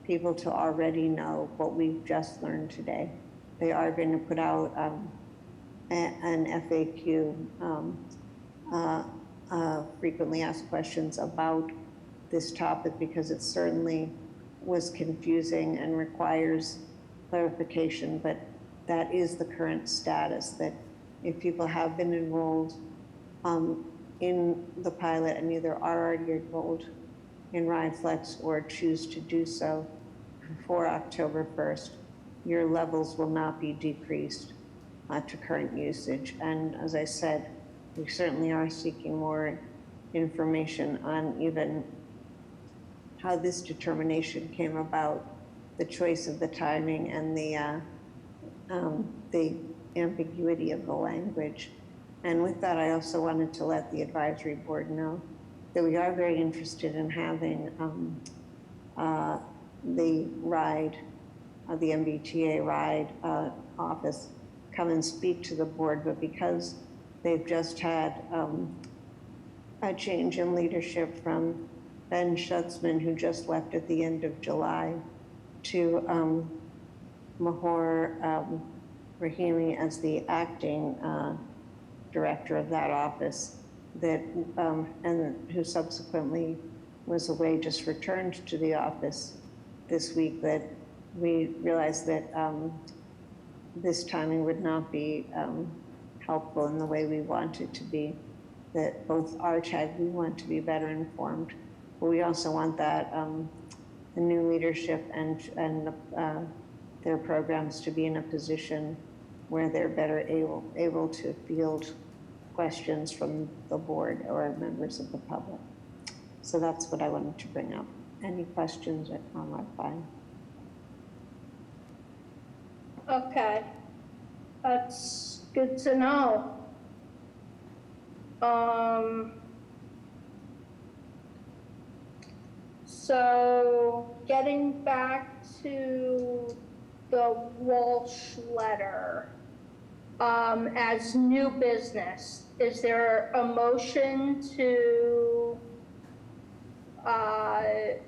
H: people to already know what we've just learned today. They are going to put out an FAQ, frequently asked questions about this topic, because it certainly was confusing and requires clarification, but that is the current status, that if people have been enrolled in the pilot and either are already enrolled in Ride Flex or choose to do so before October 1st, your levels will not be decreased to current usage. And as I said, we certainly are seeking more information on even how this determination came about, the choice of the timing, and the ambiguity of the language. And with that, I also wanted to let the advisory board know that we are very interested in having the RIDE, the Mbta RIDE office come and speak to the board, but because they've just had a change in leadership from Ben Schutzman, who just left at the end of July, to Mahor Rahimi as the acting director of that office, that and who subsequently was away, just returned to the office this week, that we realized that this timing would not be helpful in the way we want it to be, that both our tag, we want to be better informed, but we also want that the new leadership and their programs to be in a position where they're better able to field questions from the board or members of the public. So that's what I wanted to bring up. Any questions on that fine?
B: Okay, that's good to know. So getting back to the Walsh letter, as new business, is there a motion to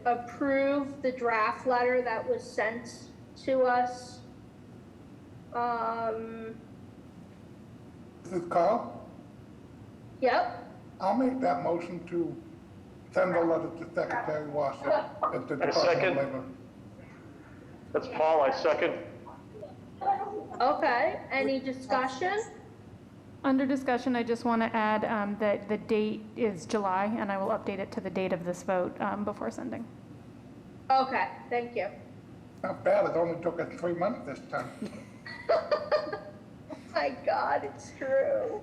B: approve the draft letter that was sent to us
C: is Carl.
B: Yep.
C: I'll make that motion to send a letter to Secretary Wasser at the
E: I
C: Department
E: second.
C: of Labor.
E: That's Paul, I second.
B: Okay, any discussion?
A: Under discussion, I just want to add that the date is July, and I will update it to the date of this vote before sending.
B: Okay, thank you.
C: Not bad, it only took us 3 months this time.
B: Oh my God, it's true.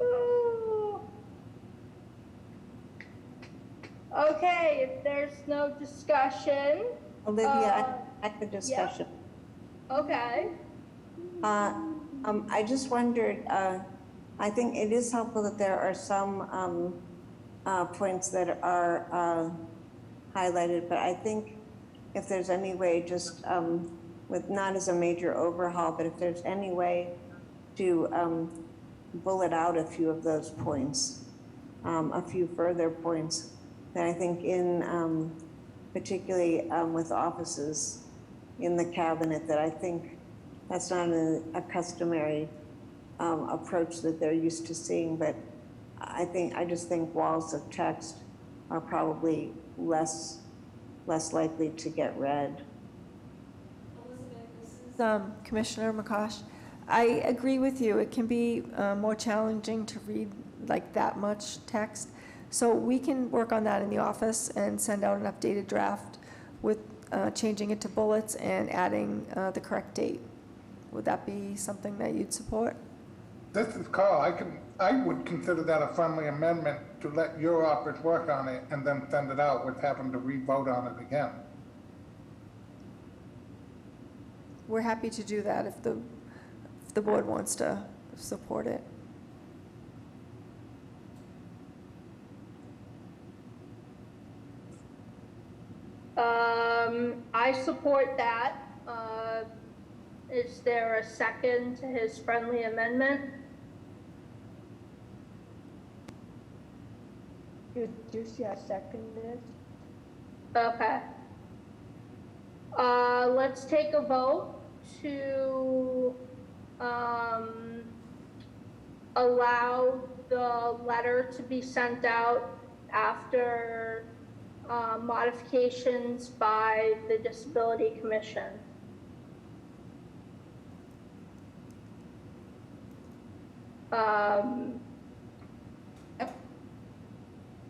B: Ooh. Okay, if there's no discussion.
H: Olivia, I have a discussion.
B: Okay.
H: I just wondered, I think it is helpful that there are some points that are highlighted, but I think if there's any way, just with not as a major overhaul, but if there's any way to bullet out a few of those points, a few further points that I think in particularly with offices in the cabinet, that I think that's not a customary approach that they're used to seeing, but I just think walls of text are probably less likely to get read.
M: Commissioner McCosh, I agree with you. It can be more challenging to read like that much text. So we can work on that in the office and send out an updated draft with changing it to bullets and adding the correct date. Would that be something that you'd support?
C: This is Carl. I would consider that a friendly amendment to let your office work on it and then send it out with having to re-vote on it again.
M: We're happy to do that if the board wants to support it.
B: I support that. Is there a second to his friendly amendment?
D: You see, I seconded.
B: Okay. Let's take a vote to allow the letter to be sent out after modifications by the Disability Commission.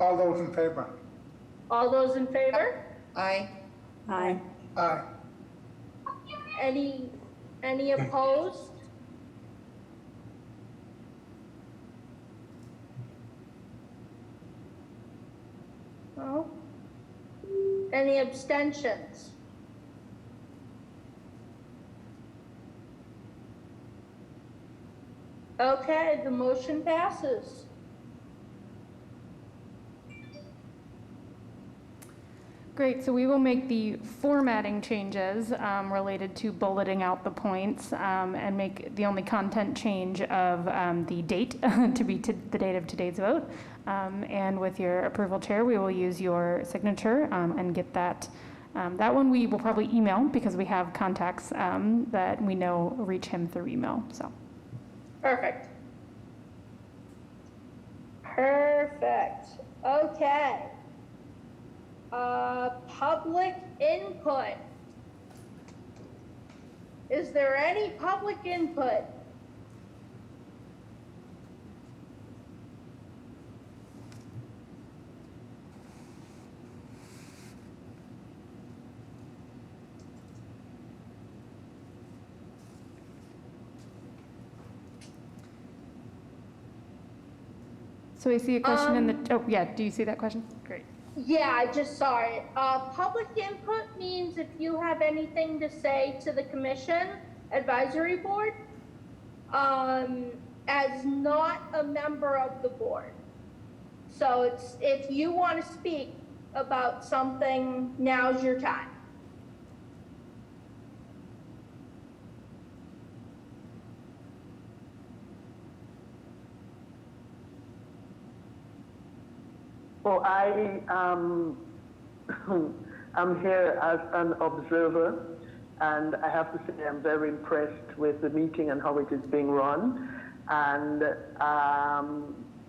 C: All those in favor?
B: All those in favor?
G: Aye.
H: Aye.
C: Aye.
B: Any opposed? No? Any abstentions? Okay, the motion passes.
A: Great, so we will make the formatting changes related to bulleting out the points and make the only content change of the date to be the date of today's vote. And with your approval, Chair, we will use your signature and get that. That one we will probably email because we have contacts that we know reach him through email. So.
B: Perfect. Perfect. Okay. Public input. Is there any public input?
A: So I see a question in the, oh yeah, do you see that question? Great.
B: Yeah, I just saw it. Public input means if you have anything to say to the commission advisory board, as not a member of the board. So it's, if you want to speak about something, now's your time.
N: Well, I'm here as an observer, And I have to say I'm very impressed with the meeting and how it is being run. And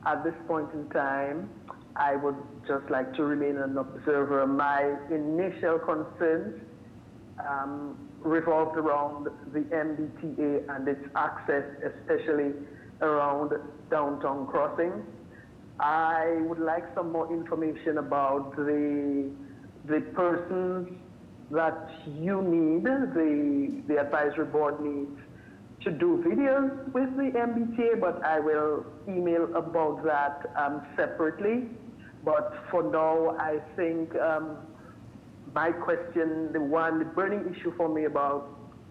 N: at this point in time, I would just like to remain an observer. My initial concerns revolved around the MBTA and its access, especially around downtown crossing. I would like some more information about the persons that you need, the advisory board needs to do videos with the MBTA, but I will email about that separately. But for now, I think my question, the burning issue for me about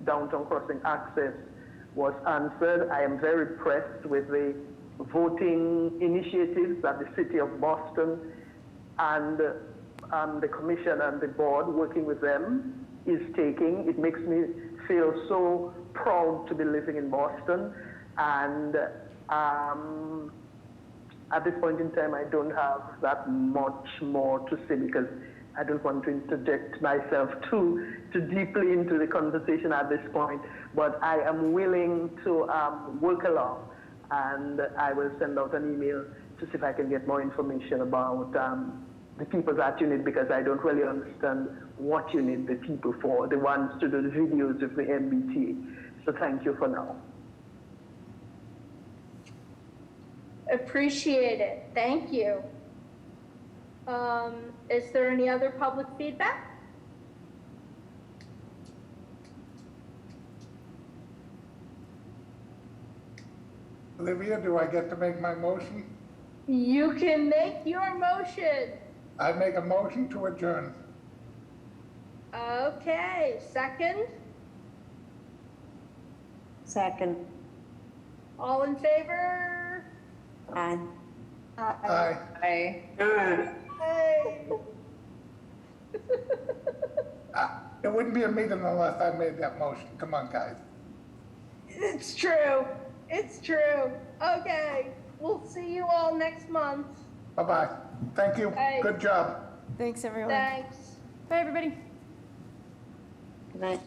N: downtown crossing access was answered. I am very impressed with the voting initiatives that the city of Boston and the commission and the board working with them is taking. It makes me feel so proud to be living in Boston. And at this point in time, I don't have that much more to say because I don't want to interject myself too deeply into the conversation at this point, but I am willing to work along, and I will send out an email to see if I can get more information about the people that you need, because I don't really understand what you need the people for, the ones to do the videos of the MBT. So thank you for now.
B: Appreciate it. Thank you. Is there any other public feedback?
C: Olivia, do I get to make my motion?
B: You can make your motion.
C: I make a motion to adjourn.
B: Okay, second?
H: Second.
B: All in favor?
H: Aye.
C: Aye.
G: Aye.
B: Hey.
C: It wouldn't be a meeting unless I made that motion. Come on, guys.
B: It's true. It's true. Okay. We'll see you all next month.
C: Bye-bye. Thank you.
B: Bye.
C: Good job.
M: Thanks, everyone.
B: Thanks.
A: Bye, everybody.
H: Good night.